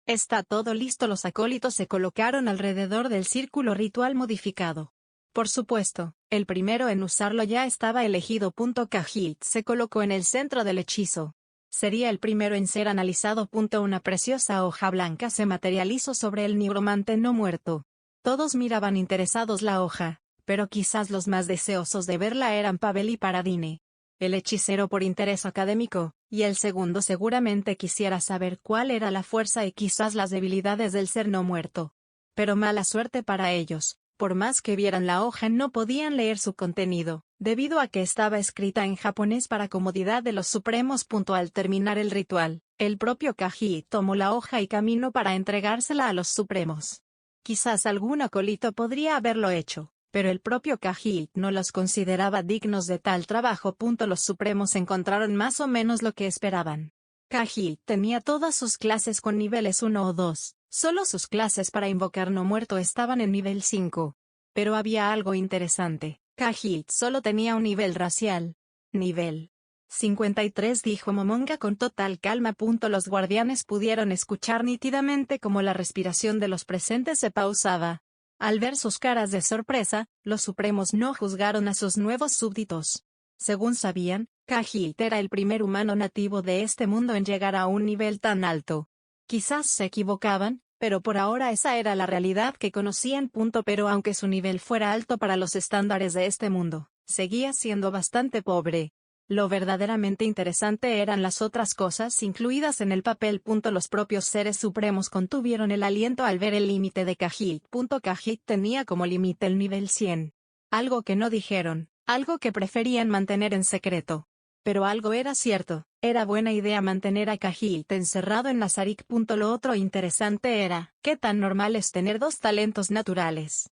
Está todo listo. Los acólitos se colocaron alrededor del círculo ritual modificado. Por supuesto, el primero en usarlo ya estaba elegido. Cahill se colocó en el centro del hechizo. Sería el primero en ser analizado. Una preciosa hoja blanca se materializó sobre el nigromante no muerto. Todos miraban interesados la hoja, pero quizás los más deseosos de verla eran Pavel y Paradine. El hechicero por interés académico, y el segundo seguramente quisiera saber cuál era la fuerza y quizás las debilidades del ser no muerto. Pero mala suerte para ellos. Por más que vieran la hoja no podían leer su contenido, debido a que estaba escrita en japonés para comodidad de los supremos. Al terminar el ritual, el propio Cahill tomó la hoja y caminó para entregársela a los supremos. Quizás algún acólito podría haberlo hecho, pero el propio Cahill no los consideraba dignos de tal trabajo. Los supremos encontraron más o menos lo que esperaban. Cahill tenía todas sus clases con niveles 1 o 2. Solo sus clases para invocar no muerto estaban en nivel 5. Pero había algo interesante. Cahill solo tenía un nivel racial. Nivel 53, dijo Momonga con total calma. Los guardianes pudieron escuchar nítidamente cómo la respiración de los presentes se pausaba. Al ver sus caras de sorpresa, los supremos no juzgaron a sus nuevos súbditos. Según sabían, Cahill era el primer humano nativo de este mundo en llegar a un nivel tan alto. Quizás se equivocaban, pero por ahora esa era la realidad que conocían. Pero aunque su nivel fuera alto para los estándares de este mundo, seguía siendo bastante pobre. Lo verdaderamente interesante eran las otras cosas incluidas en el papel. Los propios seres supremos contuvieron el aliento al ver el límite de Cahill. Cahill tenía como límite el nivel 100. Algo que no dijeron, algo que preferían mantener en secreto. Pero algo era cierto, era buena idea mantener a Cahill encerrado en Nazarik. Lo otro interesante era, ¿qué tan normal es tener 2 talentos naturales?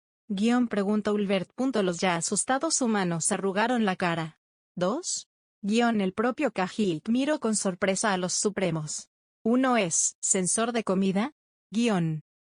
Preguntó Ulbert. Los ya asustados humanos arrugaron la cara. ¿2? El propio Cahill miró con sorpresa a los supremos. ¿Uno es sensor de comida?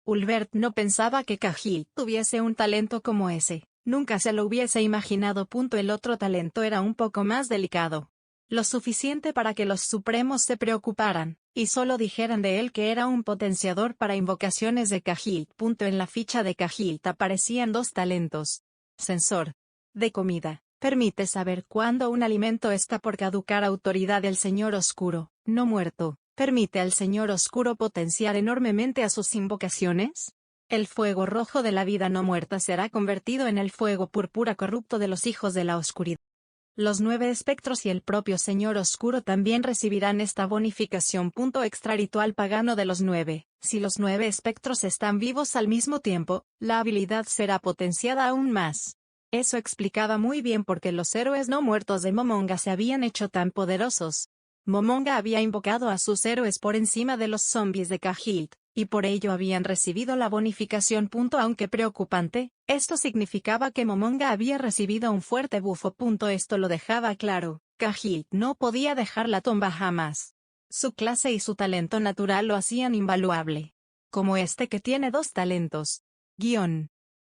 Ulbert no pensaba que Cahill tuviese un talento como ese, nunca se lo hubiese imaginado. El otro talento era un poco más delicado. Lo suficiente para que los Supremos se preocuparan, y solo dijeran de él que era un potenciador para invocaciones de Cahilt. En la ficha de Cahilt aparecían 2 talentos. Sensor de comida. Permite saber cuándo un alimento está por caducar. Autoridad del Señor Oscuro, no muerto. Permite al Señor Oscuro potenciar enormemente a sus invocaciones. El fuego rojo de la vida no muerta será convertido en el fuego púrpura corrupto de los hijos de la oscuridad. Los 9 espectros y el propio Señor Oscuro también recibirán esta bonificación. Extra ritual pagano de los 9. Si los 9 espectros están vivos al mismo tiempo, la habilidad será potenciada aún más. Eso explicaba muy bien por qué los héroes no muertos de Momonga se habían hecho tan poderosos. Momonga había invocado a sus héroes por encima de los zombies de Cahilt, y por ello habían recibido la bonificación. Aunque preocupante, esto significaba que Momonga había recibido un fuerte bufo. Esto lo dejaba claro, Cahilt no podía dejar la tumba jamás. Su clase y su talento natural lo hacían invaluable. Como este que tiene 2 talentos.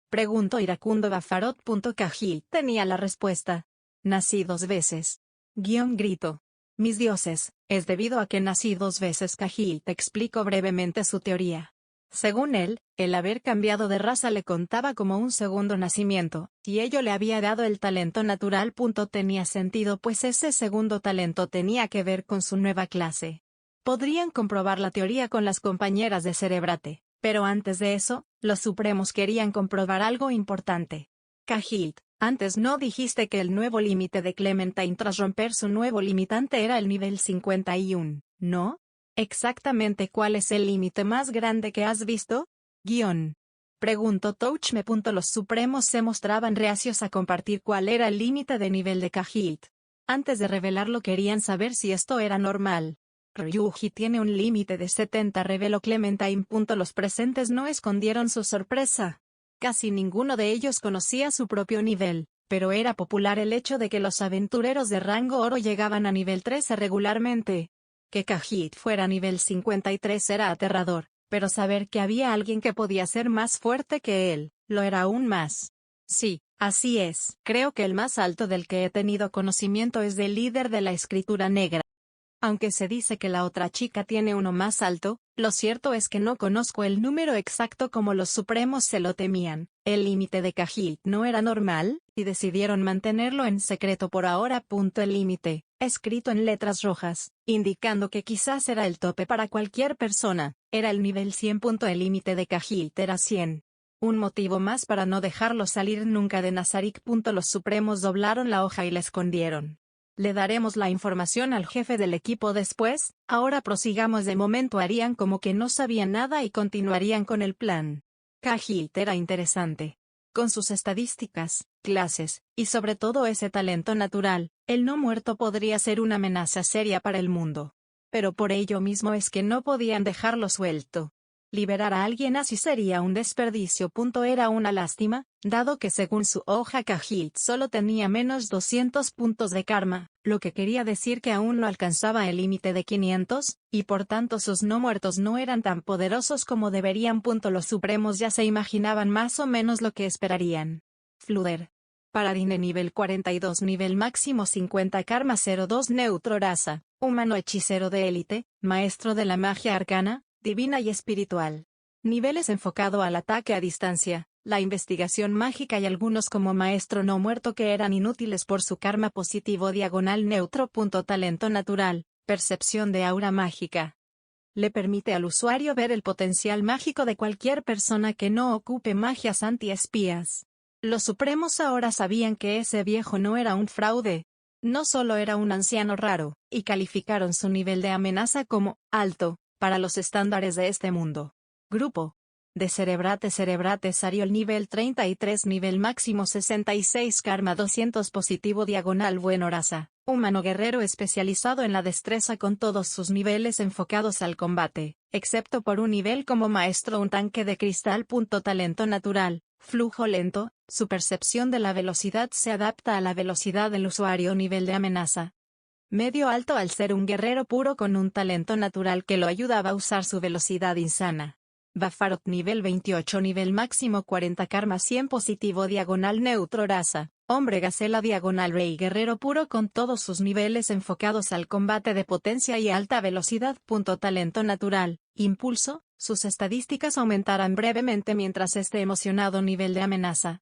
Preguntó iracundo Bafarot. Cahilt tenía la respuesta. Nací 2 veces. Grito. Mis dioses, es debido a que nací 2 veces. Cahilt explicó brevemente su teoría. Según él, el haber cambiado de raza le contaba como un segundo nacimiento, y ello le había dado el talento natural. Tenía sentido pues ese segundo talento tenía que ver con su nueva clase. Podrían comprobar la teoría con las compañeras de Cerebrate, pero antes de eso, los Supremos querían comprobar algo importante. Cahilt, antes no dijiste que el nuevo límite de Clementine tras romper su nuevo limitante era el nivel 51, ¿no? Exactamente cuál es el límite más grande que has visto? Preguntó Touchme. Los Supremos se mostraban reacios a compartir cuál era el límite de nivel de Cahilt. Antes de revelarlo querían saber si esto era normal. Ryuji tiene un límite de 70, reveló Clementine. Los presentes no escondieron su sorpresa. Casi ninguno de ellos conocía su propio nivel, pero era popular el hecho de que los aventureros de rango oro llegaban a nivel 13 regularmente. Que Cahilt fuera nivel 53 era aterrador, pero saber que había alguien que podía ser más fuerte que él, lo era aún más. Sí, así es. Creo que el más alto del que he tenido conocimiento es del líder de la escritura negra. Aunque se dice que la otra chica tiene uno más alto, lo cierto es que no conozco el número exacto como los Supremos se lo temían. El límite de Cahilt no era normal, y decidieron mantenerlo en secreto por ahora. El límite, escrito en letras rojas, indicando que quizás era el tope para cualquier persona, era el nivel 100. El límite de Cahilt era 100. Un motivo más para no dejarlo salir nunca de Nazarik. Los Supremos doblaron la hoja y la escondieron. Le daremos la información al jefe del equipo después. Ahora prosigamos. De momento harían como que no sabían nada y continuarían con el plan. Cahilt era interesante. Con sus estadísticas, clases, y sobre todo ese talento natural, el no muerto podría ser una amenaza seria para el mundo. Pero por ello mismo es que no podían dejarlo suelto. Liberar a alguien así sería un desperdicio. Era una lástima, dado que según su hoja Cahilt solo tenía menos 200 puntos de karma, lo que quería decir que aún no alcanzaba el límite de 500, y por tanto sus no muertos no eran tan poderosos como deberían. Los Supremos ya se imaginaban más o menos lo que esperarían. Fluder. Paradine nivel 42, nivel máximo 50, karma 02, neutro, raza, humano, hechicero de élite, maestro de la magia arcana, divina y espiritual. Niveles enfocado al ataque a distancia, la investigación mágica y algunos como maestro no muerto que eran inútiles por su karma positivo diagonal neutro. Talento natural, percepción de aura mágica. Le permite al usuario ver el potencial mágico de cualquier persona que no ocupe magias antiespías. Los Supremos ahora sabían que ese viejo no era un fraude. No solo era un anciano raro, y calificaron su nivel de amenaza como alto para los estándares de este mundo. Grupo de Cerebrate Sariol nivel 33, nivel máximo 66, karma 200 positivo diagonal bueno, raza, humano guerrero especializado en la destreza con todos sus niveles enfocados al combate, excepto por un nivel como maestro, un tanque de cristal. Talento natural, flujo lento, su percepción de la velocidad se adapta a la velocidad del usuario. Nivel de amenaza medio alto al ser un guerrero puro con un talento natural que lo ayudaba a usar su velocidad insana. Bafarot nivel 28 nivel máximo 40 karma 100 positivo diagonal neutro raza, hombre gacela diagonal rey guerrero puro con todos sus niveles enfocados al combate de potencia y alta velocidad. Talento natural, impulso, sus estadísticas aumentarán brevemente mientras esté emocionado. Nivel de amenaza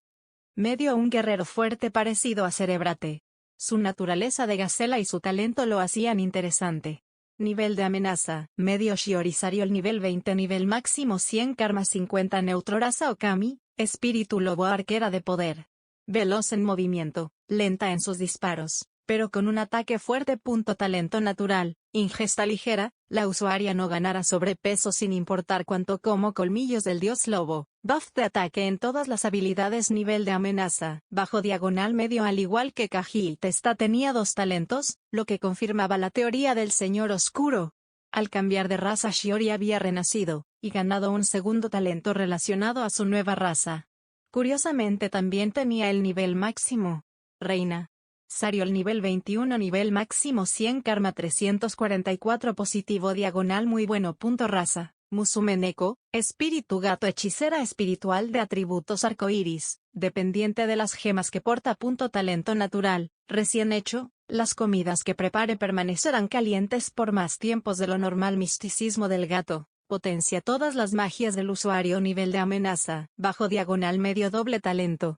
medio un guerrero fuerte parecido a Cerebrate. Su naturaleza de gacela y su talento lo hacían interesante. Nivel de amenaza, medio Shiorizario el nivel 20 nivel máximo 100 karma 50 neutro raza Okami, espíritu lobo arquera de poder. Veloz en movimiento, lenta en sus disparos, pero con un ataque fuerte. Talento natural, ingesta ligera, la usuaria no ganará sobrepeso sin importar cuánto como colmillos del dios lobo. Buff de ataque en todas las habilidades. Nivel de amenaza, bajo diagonal medio al igual que Kaji Testa tenía 2 talentos, lo que confirmaba la teoría del señor oscuro. Al cambiar de raza Shiori había renacido, y ganado un segundo talento relacionado a su nueva raza. Curiosamente también tenía el nivel máximo. Reina Sario el nivel 21 nivel máximo 100 karma 344 positivo diagonal muy bueno. Raza Musume Neko, espíritu gato hechicera espiritual de atributos arcoíris, dependiente de las gemas que porta. Talento natural, recién hecho, las comidas que prepare permanecerán calientes por más tiempos de lo normal. Misticismo del gato, potencia todas las magias del usuario. Nivel de amenaza, bajo diagonal medio doble talento.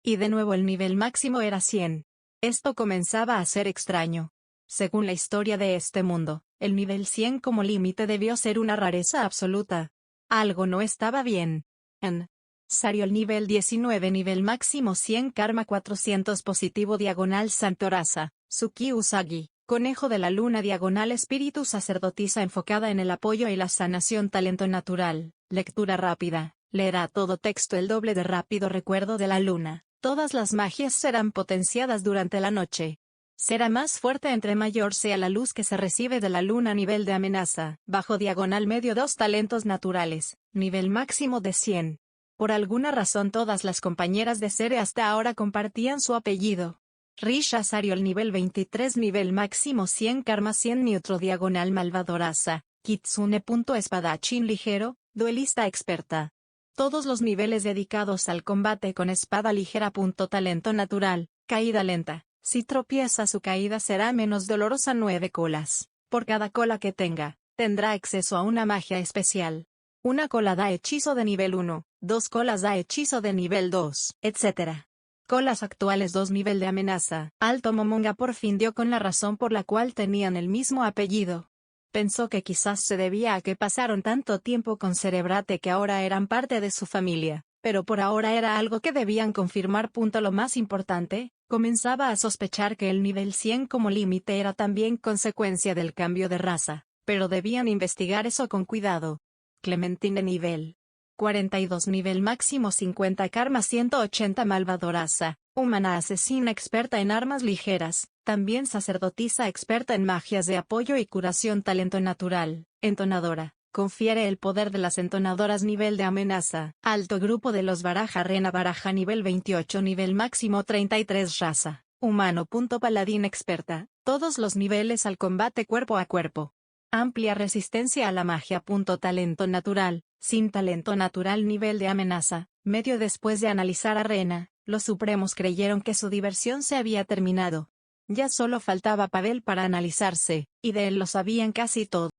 Y de nuevo el nivel máximo era 100. Esto comenzaba a ser extraño. Según la historia de este mundo, el nivel 100 como límite debió ser una rareza absoluta. Algo no estaba bien. En Sario el nivel 19 nivel máximo 100 karma 400 positivo diagonal Santoraza, Tsuki Usagi, conejo de la luna diagonal espíritu sacerdotisa enfocada en el apoyo y la sanación. Talento natural, lectura rápida, leerá todo texto el doble de rápido. Recuerdo de la luna, todas las magias serán potenciadas durante la noche. Será más fuerte entre mayor sea la luz que se recibe de la luna. Nivel de amenaza, bajo diagonal medio 2 talentos naturales, nivel máximo de 100. Por alguna razón todas las compañeras de Sere hasta ahora compartían su apellido. Risha Sario el nivel 23 nivel máximo 100 karma 100 neutro diagonal malvadoraza, Kitsune. Espadachín ligero, duelista experta. Todos los niveles dedicados al combate con espada ligera. Talento natural, caída lenta. Si tropieza su caída será menos dolorosa. 9 colas. Por cada cola que tenga, tendrá acceso a una magia especial. Una cola da hechizo de nivel 1, 2 colas da hechizo de nivel 2, etc. Colas actuales 2 nivel de amenaza. Alto Momonga por fin dio con la razón por la cual tenían el mismo apellido. Pensó que quizás se debía a que pasaron tanto tiempo con Cerebrate que ahora eran parte de su familia, pero por ahora era algo que debían confirmar. Lo más importante, comenzaba a sospechar que el nivel 100 como límite era también consecuencia del cambio de raza, pero debían investigar eso con cuidado. Clementine nivel 42 nivel máximo 50 karma 180 malvadoraza, humana asesina experta en armas ligeras, también sacerdotisa experta en magias de apoyo y curación. Talento natural, entonadora. Confiere el poder de las entonadoras. Nivel de amenaza, alto grupo de los baraja rena baraja nivel 28 nivel máximo 33 raza, humano. Paladín experta, todos los niveles al combate cuerpo a cuerpo. Amplia resistencia a la magia. Talento natural, sin talento natural. Nivel de amenaza, medio. Después de analizar a Rena, los supremos creyeron que su diversión se había terminado. Ya solo faltaba Pavel para analizarse, y de él lo sabían casi todo.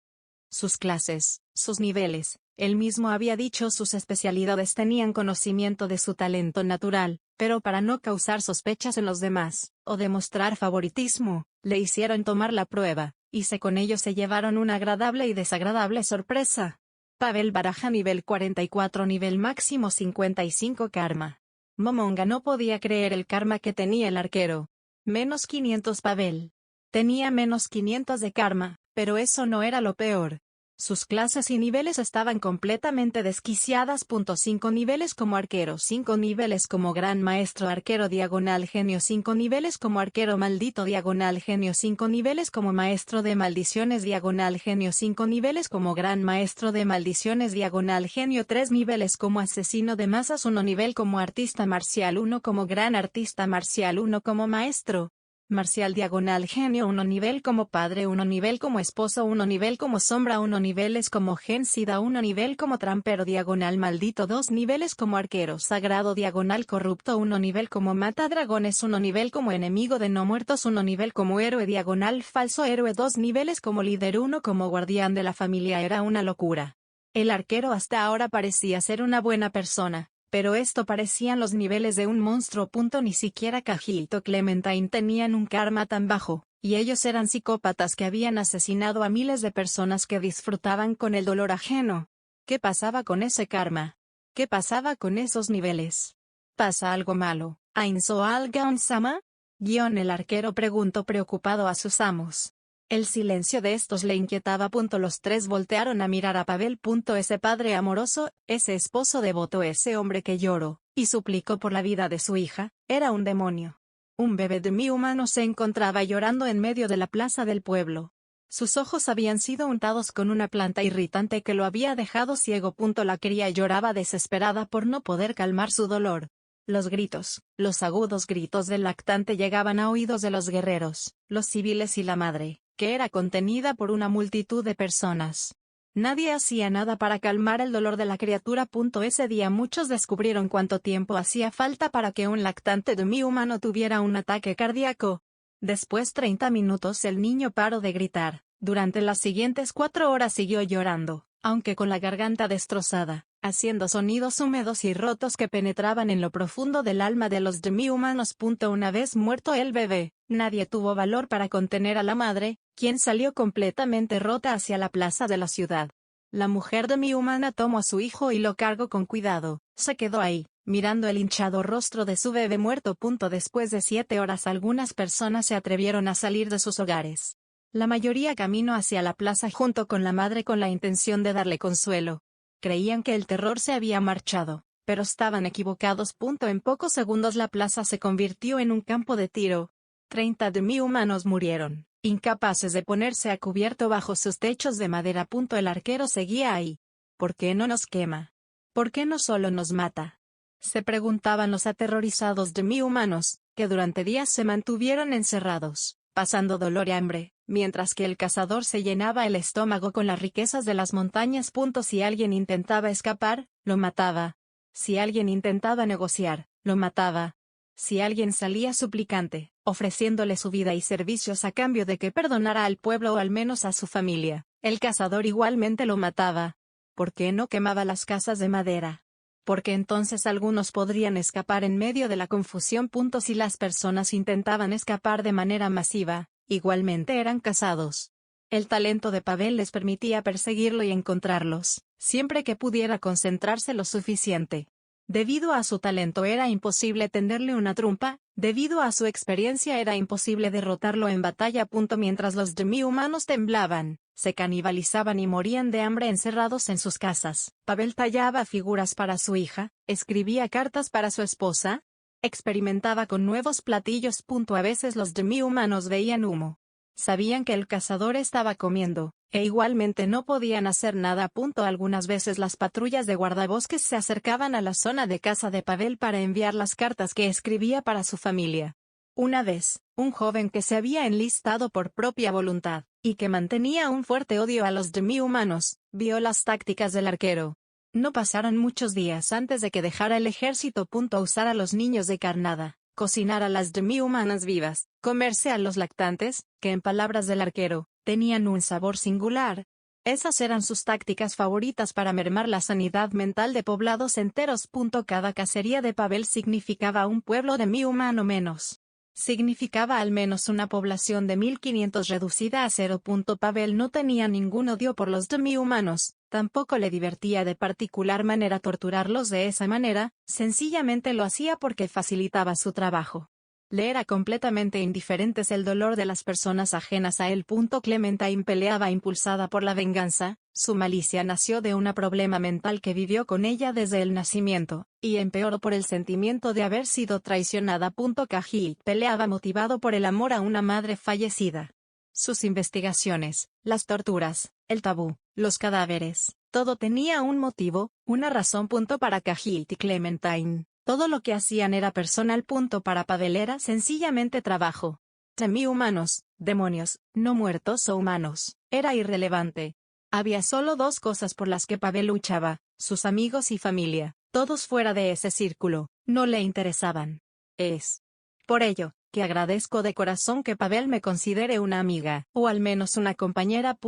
Sus clases, sus niveles, él mismo había dicho sus especialidades tenían conocimiento de su talento natural, pero para no causar sospechas en los demás, o demostrar favoritismo, le hicieron tomar la prueba, y con ello se llevaron una agradable y desagradable sorpresa. Pavel baraja nivel 44 nivel máximo 55 karma. Momonga no podía creer el karma que tenía el arquero. Menos 500 Pavel. Tenía menos 500 de karma. Pero eso no era lo peor. Sus clases y niveles estaban completamente desquiciadas. 5 niveles como arquero, 5 niveles como gran maestro arquero diagonal genio, 5 niveles como arquero maldito diagonal genio, 5 niveles como maestro de maldiciones diagonal genio, 5 niveles como gran maestro de maldiciones diagonal genio, 3 niveles como asesino de masas, 1 nivel como artista marcial, 1 como gran artista marcial, 1 como maestro. Marcial diagonal genio 1 nivel como padre 1 nivel como esposo 1 nivel como sombra 1 niveles como gencida 1 nivel como trampero diagonal maldito 2 niveles como arquero sagrado diagonal corrupto 1 nivel como mata dragones 1 nivel como enemigo de no muertos 1 nivel como héroe diagonal falso héroe 2 niveles como líder 1 como guardián de la familia era una locura. El arquero hasta ahora parecía ser una buena persona. Pero esto parecían los niveles de un monstruo. Ni siquiera Cajilto o Clementine tenían un karma tan bajo, y ellos eran psicópatas que habían asesinado a miles de personas que disfrutaban con el dolor ajeno. ¿Qué pasaba con ese karma? ¿Qué pasaba con esos niveles? ¿Pasa algo malo, Ainzo Algaon-sama? El arquero preguntó preocupado a sus amos. El silencio de estos le inquietaba. Los tres voltearon a mirar a Pavel. Ese padre amoroso, ese esposo devoto, ese hombre que lloró y suplicó por la vida de su hija, era un demonio. Un bebé de mi humano se encontraba llorando en medio de la plaza del pueblo. Sus ojos habían sido untados con una planta irritante que lo había dejado ciego. La cría lloraba desesperada por no poder calmar su dolor. Los gritos, los agudos gritos del lactante llegaban a oídos de los guerreros, los civiles y la madre, que era contenida por una multitud de personas. Nadie hacía nada para calmar el dolor de la criatura. Ese día muchos descubrieron cuánto tiempo hacía falta para que un lactante de mi humano tuviera un ataque cardíaco. Después 30 minutos el niño paró de gritar. Durante las siguientes 4 horas siguió llorando, aunque con la garganta destrozada, haciendo sonidos húmedos y rotos que penetraban en lo profundo del alma de los demi-humanos. Una vez muerto el bebé, nadie tuvo valor para contener a la madre, quien salió completamente rota hacia la plaza de la ciudad. La mujer demi-humana tomó a su hijo y lo cargó con cuidado. Se quedó ahí, mirando el hinchado rostro de su bebé muerto. Después de 7 horas algunas personas se atrevieron a salir de sus hogares. La mayoría caminó hacia la plaza junto con la madre con la intención de darle consuelo. Creían que el terror se había marchado, pero estaban equivocados. En pocos segundos la plaza se convirtió en un campo de tiro. 30 demi-humanos murieron, incapaces de ponerse a cubierto bajo sus techos de madera. El arquero seguía ahí. ¿Por qué no nos quema? ¿Por qué no solo nos mata? Se preguntaban los aterrorizados demi-humanos, que durante días se mantuvieron encerrados, pasando dolor y hambre, mientras que el cazador se llenaba el estómago con las riquezas de las montañas. Si alguien intentaba escapar, lo mataba. Si alguien intentaba negociar, lo mataba. Si alguien salía suplicante, ofreciéndole su vida y servicios a cambio de que perdonara al pueblo o al menos a su familia, el cazador igualmente lo mataba. ¿Por qué no quemaba las casas de madera? Porque entonces algunos podrían escapar en medio de la confusión. Si las personas intentaban escapar de manera masiva, igualmente eran cazados. El talento de Pavel les permitía perseguirlo y encontrarlos, siempre que pudiera concentrarse lo suficiente. Debido a su talento era imposible tenderle una trompa, debido a su experiencia era imposible derrotarlo en batalla. Mientras los demi-humanos temblaban, se canibalizaban y morían de hambre encerrados en sus casas, Pavel tallaba figuras para su hija, escribía cartas para su esposa, experimentaba con nuevos platillos. A veces los demi-humanos veían humo. Sabían que el cazador estaba comiendo, e igualmente no podían hacer nada. Algunas veces las patrullas de guardabosques se acercaban a la zona de casa de Pavel para enviar las cartas que escribía para su familia. Una vez, un joven que se había enlistado por propia voluntad, y que mantenía un fuerte odio a los demi-humanos, vio las tácticas del arquero. No pasaron muchos días antes de que dejara el ejército. Usar a los niños de carnada, cocinar a las demi-humanas vivas, comerse a los lactantes, que en palabras del arquero, tenían un sabor singular. Esas eran sus tácticas favoritas para mermar la sanidad mental de poblados enteros. Cada cacería de Pavel significaba un pueblo demi-humano menos. Significaba al menos una población de 1500 reducida a 0. Pavel no tenía ningún odio por los demi-humanos, tampoco le divertía de particular manera torturarlos de esa manera, sencillamente lo hacía porque facilitaba su trabajo. Le era completamente indiferente el dolor de las personas ajenas a él. Clementine peleaba impulsada por la venganza, su malicia nació de un problema mental que vivió con ella desde el nacimiento, y empeoró por el sentimiento de haber sido traicionada. Cahill peleaba motivado por el amor a una madre fallecida. Sus investigaciones, las torturas, el tabú, los cadáveres, todo tenía un motivo, una razón. Para Cahill y Clementine, todo lo que hacían era personal. Para Pavel era sencillamente trabajo. Demi-humanos, demonios, no muertos o humanos, era irrelevante. Había solo dos cosas por las que Pavel luchaba, sus amigos y familia, todos fuera de ese círculo, no le interesaban. Es por ello que agradezco de corazón que Pavel me considere una amiga, o al menos una compañera.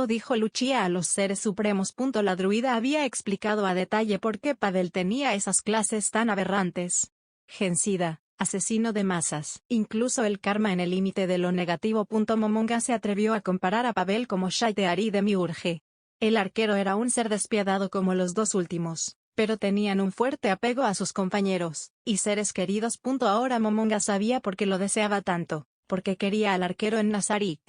Dijo Lucia a los seres supremos. La druida había explicado a detalle por qué Pavel tenía esas clases tan aberrantes. Gencida, asesino de masas, incluso el karma en el límite de lo negativo. Momonga se atrevió a comparar a Pavel como Shaiteari de Miurge. El arquero era un ser despiadado como los dos últimos, pero tenían un fuerte apego a sus compañeros y seres queridos. Ahora Momonga sabía por qué lo deseaba tanto, porque quería al arquero en Nazarik.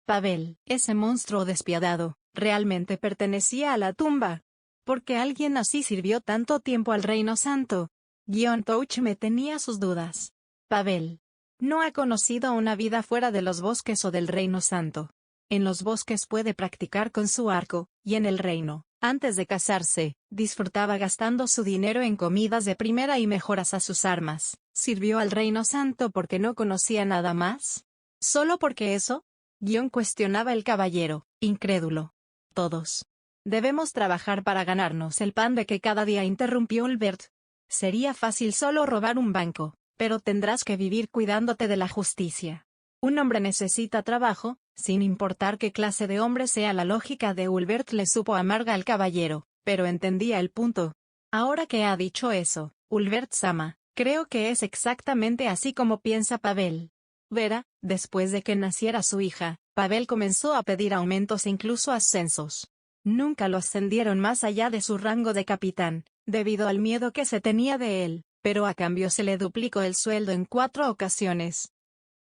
Pavel, ese monstruo despiadado, realmente pertenecía a la tumba. ¿Por qué alguien así sirvió tanto tiempo al Reino Santo? Touch me tenía sus dudas. Pavel no ha conocido una vida fuera de los bosques o del Reino Santo. En los bosques puede practicar con su arco, y en el reino, antes de casarse, disfrutaba gastando su dinero en comidas de primera y mejoras a sus armas. ¿Sirvió al Reino Santo porque no conocía nada más? ¿Solo porque eso? Cuestionaba el caballero, incrédulo. Todos debemos trabajar para ganarnos el pan de que cada día, interrumpió Ulbert. Sería fácil solo robar un banco, pero tendrás que vivir cuidándote de la justicia. Un hombre necesita trabajo, sin importar qué clase de hombre sea. La lógica de Ulbert le supo amarga al caballero, pero entendía el punto. Ahora que ha dicho eso, Ulbert-sama, creo que es exactamente así como piensa Pavel. Verá, después de que naciera su hija, Pavel comenzó a pedir aumentos e incluso ascensos. Nunca lo ascendieron más allá de su rango de capitán, debido al miedo que se tenía de él, pero a cambio se le duplicó el sueldo en 4 ocasiones.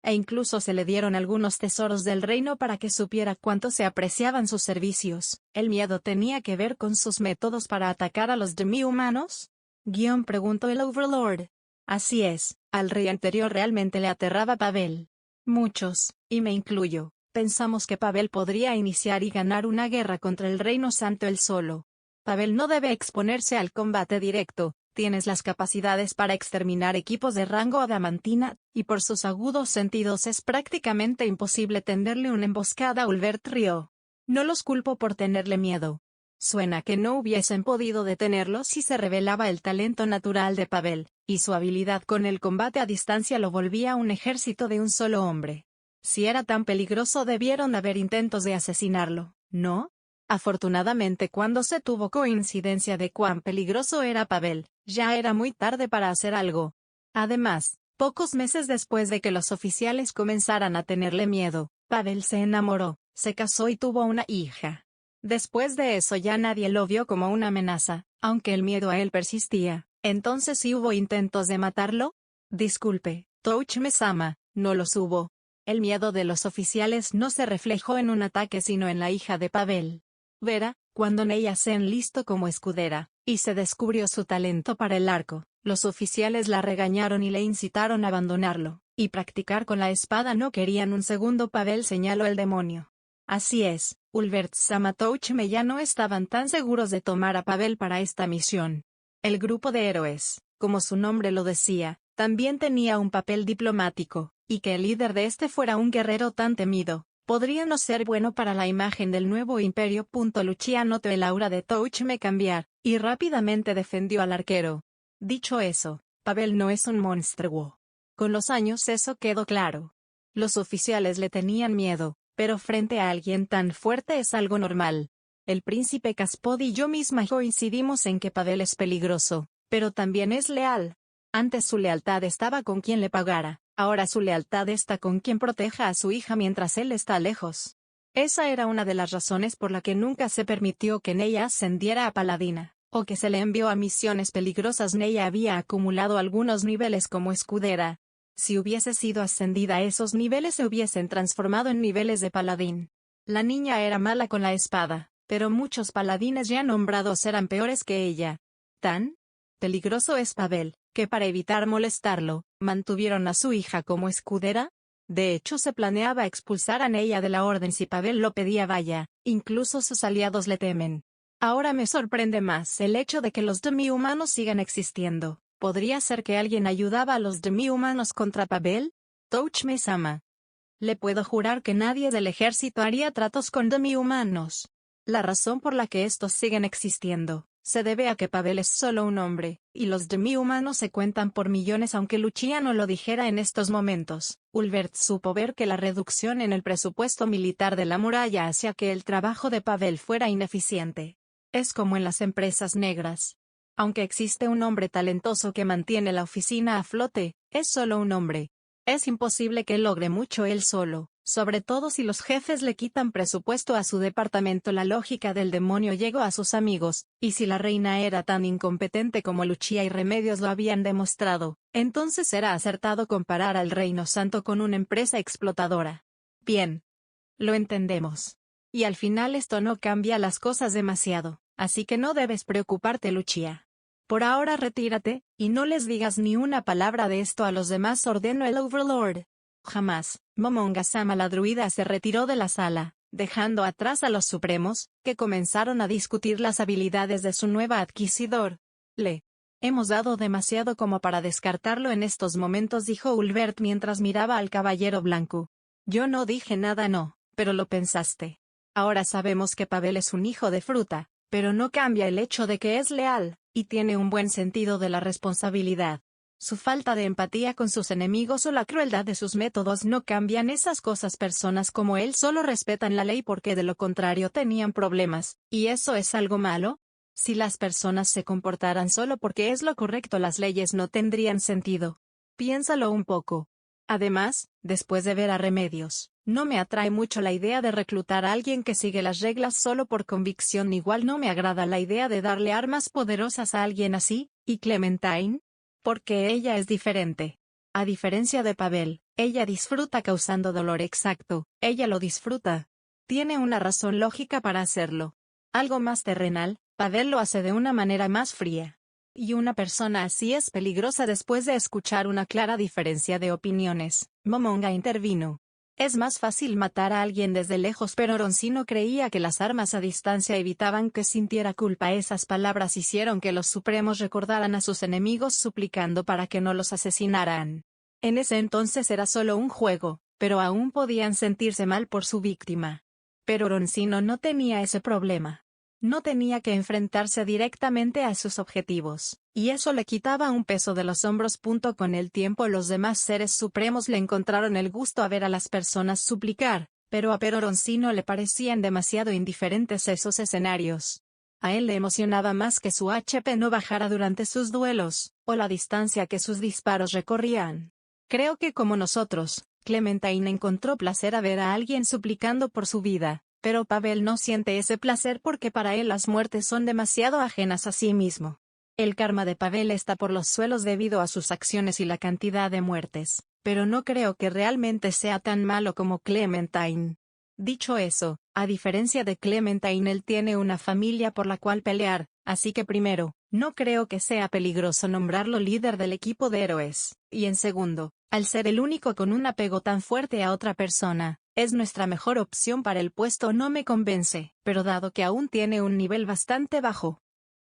E incluso se le dieron algunos tesoros del reino para que supiera cuánto se apreciaban sus servicios. ¿El miedo tenía que ver con sus métodos para atacar a los demi-humanos? Preguntó el Overlord. Así es, al rey anterior realmente le aterraba Pavel. Muchos, y me incluyo, pensamos que Pavel podría iniciar y ganar una guerra contra el Reino Santo él solo. Pavel no debe exponerse al combate directo. Tienes las capacidades para exterminar equipos de rango adamantina, y por sus agudos sentidos es prácticamente imposible tenderle una emboscada. Ulbert rió. No los culpo por tenerle miedo. Suena que no hubiesen podido detenerlo si se revelaba el talento natural de Pavel, y su habilidad con el combate a distancia lo volvía un ejército de un solo hombre. Si era tan peligroso debieron haber intentos de asesinarlo, ¿no? Afortunadamente, cuando se tuvo coincidencia de cuán peligroso era Pavel, ya era muy tarde para hacer algo. Además, pocos meses después de que los oficiales comenzaran a tenerle miedo, Pavel se enamoró, se casó y tuvo una hija. Después de eso ya nadie lo vio como una amenaza, aunque el miedo a él persistía. Entonces, ¿sí hubo intentos de matarlo? Disculpe, Touch-me-sama, no los hubo. El miedo de los oficiales no se reflejó en un ataque sino en la hija de Pavel. Verá, cuando Neya se enlistó como escudera, y se descubrió su talento para el arco, los oficiales la regañaron y le incitaron a abandonarlo, y practicar con la espada no querían un segundo. Pavel señaló el demonio. Así es, Ulbert-sama, Touch-me ya no estaban tan seguros de tomar a Pavel para esta misión. El grupo de héroes, como su nombre lo decía, también tenía un papel diplomático, y que el líder de este fuera un guerrero tan temido, podría no ser bueno para la imagen del nuevo imperio. Lucia notó el aura de Touch-me cambiar, y rápidamente defendió al arquero. Dicho eso, Pavel no es un monstruo. Con los años eso quedó claro. Los oficiales le tenían miedo, pero frente a alguien tan fuerte es algo normal. El príncipe Caspod y yo misma coincidimos en que Pavel es peligroso, pero también es leal. Antes su lealtad estaba con quien le pagara, ahora su lealtad está con quien proteja a su hija mientras él está lejos. Esa era una de las razones por la que nunca se permitió que Neya ascendiera a paladina, o que se le envió a misiones peligrosas. Neya había acumulado algunos niveles como escudera. Si hubiese sido ascendida, esos niveles se hubiesen transformado en niveles de paladín. La niña era mala con la espada, pero muchos paladines ya nombrados eran peores que ella. Tan peligroso es Pavel, que para evitar molestarlo, mantuvieron a su hija como escudera. De hecho, se planeaba expulsar a Neya de la orden si Pavel lo pedía. Vaya, incluso sus aliados le temen. Ahora me sorprende más el hecho de que los demi-humanos sigan existiendo. ¿Podría ser que alguien ayudaba a los demi-humanos contra Pavel? Touch-me-sama. Le puedo jurar que nadie del ejército haría tratos con demi-humanos. La razón por la que estos siguen existiendo se debe a que Pavel es solo un hombre, y los demi-humanos se cuentan por millones aunque Lucia no lo dijera en estos momentos. Ulvert supo ver que la reducción en el presupuesto militar de la muralla hacía que el trabajo de Pavel fuera ineficiente. Es como en las empresas negras. Aunque existe un hombre talentoso que mantiene la oficina a flote, es solo un hombre. Es imposible que logre mucho él solo, sobre todo si los jefes le quitan presupuesto a su departamento. La lógica del demonio llegó a sus amigos, y si la reina era tan incompetente como Lucia y Remedios lo habían demostrado, entonces era acertado comparar al Reino Santo con una empresa explotadora. Bien. Lo entendemos. Y al final esto no cambia las cosas demasiado, así que no debes preocuparte, Lucia. Por ahora retírate, y no les digas ni una palabra de esto a los demás, ordenó el Overlord. Jamás. Momonga-sama, la druida, se retiró de la sala, dejando atrás a los supremos, que comenzaron a discutir las habilidades de su nueva adquisidor. Le hemos dado demasiado como para descartarlo en estos momentos, dijo Ulvert mientras miraba al caballero blanco. Yo no dije nada, no, pero lo pensaste. Ahora sabemos que Pavel es un hijo de fruta, pero no cambia el hecho de que es leal, y tiene un buen sentido de la responsabilidad. Su falta de empatía con sus enemigos o la crueldad de sus métodos no cambian esas cosas. Personas como él solo respetan la ley porque de lo contrario tenían problemas, ¿y eso es algo malo? Si las personas se comportaran solo porque es lo correcto, las leyes no tendrían sentido. Piénsalo un poco. Además, después de ver a Remedios, no me atrae mucho la idea de reclutar a alguien que sigue las reglas solo por convicción. Igual no me agrada la idea de darle armas poderosas a alguien así. ¿Y Clementine? Porque ella es diferente. A diferencia de Pavel, ella disfruta causando dolor. Exacto, ella lo disfruta. Tiene una razón lógica para hacerlo. Algo más terrenal, Pavel lo hace de una manera más fría. Y una persona así es peligrosa. Después de escuchar una clara diferencia de opiniones, Momonga intervino. Es más fácil matar a alguien desde lejos, pero Ronsino creía que las armas a distancia evitaban que sintiera culpa. Esas palabras hicieron que los supremos recordaran a sus enemigos suplicando para que no los asesinaran. En ese entonces era solo un juego, pero aún podían sentirse mal por su víctima. Pero Ronsino no tenía ese problema. No tenía que enfrentarse directamente a sus objetivos, y eso le quitaba un peso de los hombros. Con el tiempo los demás seres supremos le encontraron el gusto a ver a las personas suplicar, pero a Ronsino le parecían demasiado indiferentes esos escenarios. A él le emocionaba más que su HP no bajara durante sus duelos, o la distancia que sus disparos recorrían. Creo que como nosotros, Clementine encontró placer a ver a alguien suplicando por su vida. Pero Pavel no siente ese placer porque para él las muertes son demasiado ajenas a sí mismo. El karma de Pavel está por los suelos debido a sus acciones y la cantidad de muertes, pero no creo que realmente sea tan malo como Clementine. Dicho eso, a diferencia de Clementine, él tiene una familia por la cual pelear, así que primero, no creo que sea peligroso nombrarlo líder del equipo de héroes, y en segundo, al ser el único con un apego tan fuerte a otra persona, es nuestra mejor opción para el puesto. No me convence, pero dado que aún tiene un nivel bastante bajo,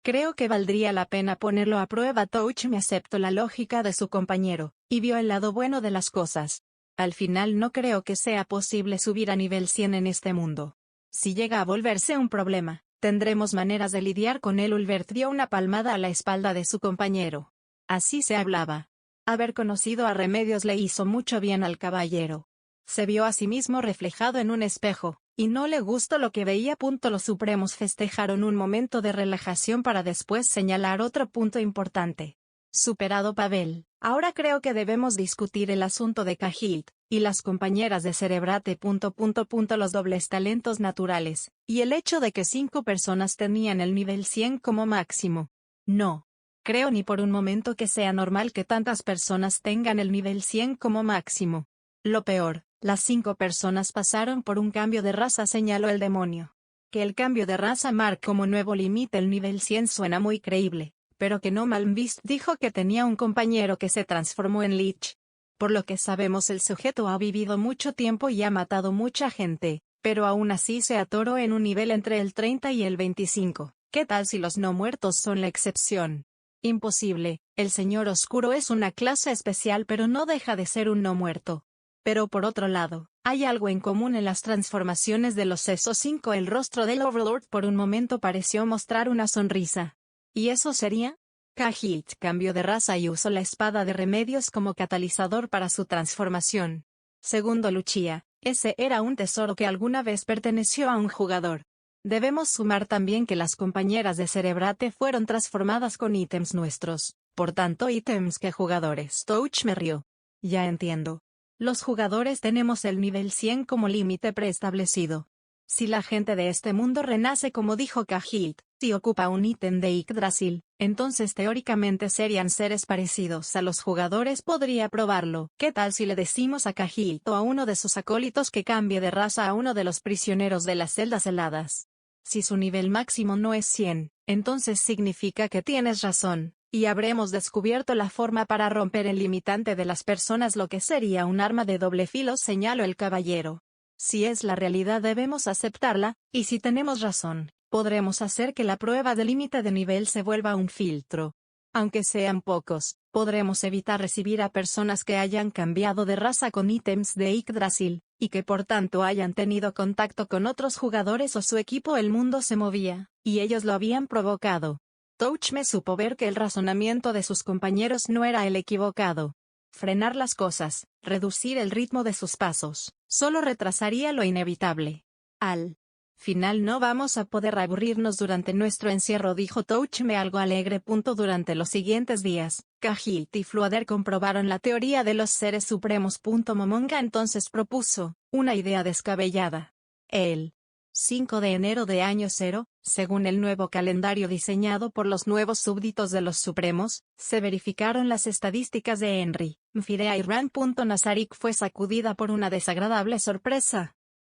creo que valdría la pena ponerlo a prueba. Touch me aceptó la lógica de su compañero, y vio el lado bueno de las cosas. Al final no creo que sea posible subir a nivel 100 en este mundo. Si llega a volverse un problema, tendremos maneras de lidiar con él. Ulvert dio una palmada a la espalda de su compañero. Así se hablaba. Haber conocido a Remedios le hizo mucho bien al caballero. Se vio a sí mismo reflejado en un espejo, y no le gustó lo que veía. Los supremos festejaron un momento de relajación para después señalar otro punto importante. Superado Pavel, ahora creo que debemos discutir el asunto de Cahilt, y las compañeras de Cerebrate. Los dobles talentos naturales, y el hecho de que 5 personas tenían el nivel 100 como máximo. No creo ni por un momento que sea normal que tantas personas tengan el nivel 100 como máximo. Lo peor, las 5 personas pasaron por un cambio de raza, señaló el demonio. Que el cambio de raza marque como nuevo límite el nivel 100 suena muy creíble, pero que no Malmbeast dijo que tenía un compañero que se transformó en Lich. Por lo que sabemos, el sujeto ha vivido mucho tiempo y ha matado mucha gente, pero aún así se atoró en un nivel entre el 30 y el 25. ¿Qué tal si los no muertos son la excepción? Imposible, el Señor Oscuro es una clase especial, pero no deja de ser un no muerto. Pero por otro lado, hay algo en común en las transformaciones de los esos 5. El rostro del Overlord por un momento pareció mostrar una sonrisa. ¿Y eso sería? Cahilt cambió de raza y usó la espada de remedios como catalizador para su transformación. Segundo Lucia, ese era un tesoro que alguna vez perteneció a un jugador. Debemos sumar también que las compañeras de Cerebrate fueron transformadas con ítems nuestros, por tanto ítems que jugadores. Touch me rió. Ya entiendo. Los jugadores tenemos el nivel 100 como límite preestablecido. Si la gente de este mundo renace como dijo Cahilt, si ocupa un ítem de Yggdrasil, entonces teóricamente serían seres parecidos a los jugadores. Podría probarlo. ¿Qué tal si le decimos a Cahilt o a uno de sus acólitos que cambie de raza a uno de los prisioneros de las celdas heladas? Si su nivel máximo no es 100, entonces significa que tienes razón, y habremos descubierto la forma para romper el limitante de las personas, lo que sería un arma de doble filo, señaló el caballero. Si es la realidad debemos aceptarla, y si tenemos razón, podremos hacer que la prueba de límite de nivel se vuelva un filtro. Aunque sean pocos, podremos evitar recibir a personas que hayan cambiado de raza con ítems de Yggdrasil, y que por tanto hayan tenido contacto con otros jugadores o su equipo. El mundo se movía, y ellos lo habían provocado. Touch me supo ver que el razonamiento de sus compañeros no era el equivocado. Frenar las cosas, reducir el ritmo de sus pasos, solo retrasaría lo inevitable. Al final no vamos a poder aburrirnos durante nuestro encierro, dijo Touchme algo alegre. Durante los siguientes días, Cahilt y Fluader comprobaron la teoría de los seres supremos. Momonga entonces propuso una idea descabellada. El 5 de enero de año 0, según el nuevo calendario diseñado por los nuevos súbditos de los Supremos, se verificaron las estadísticas de Henry, Firea y Rand. Nazarik fue sacudida por una desagradable sorpresa.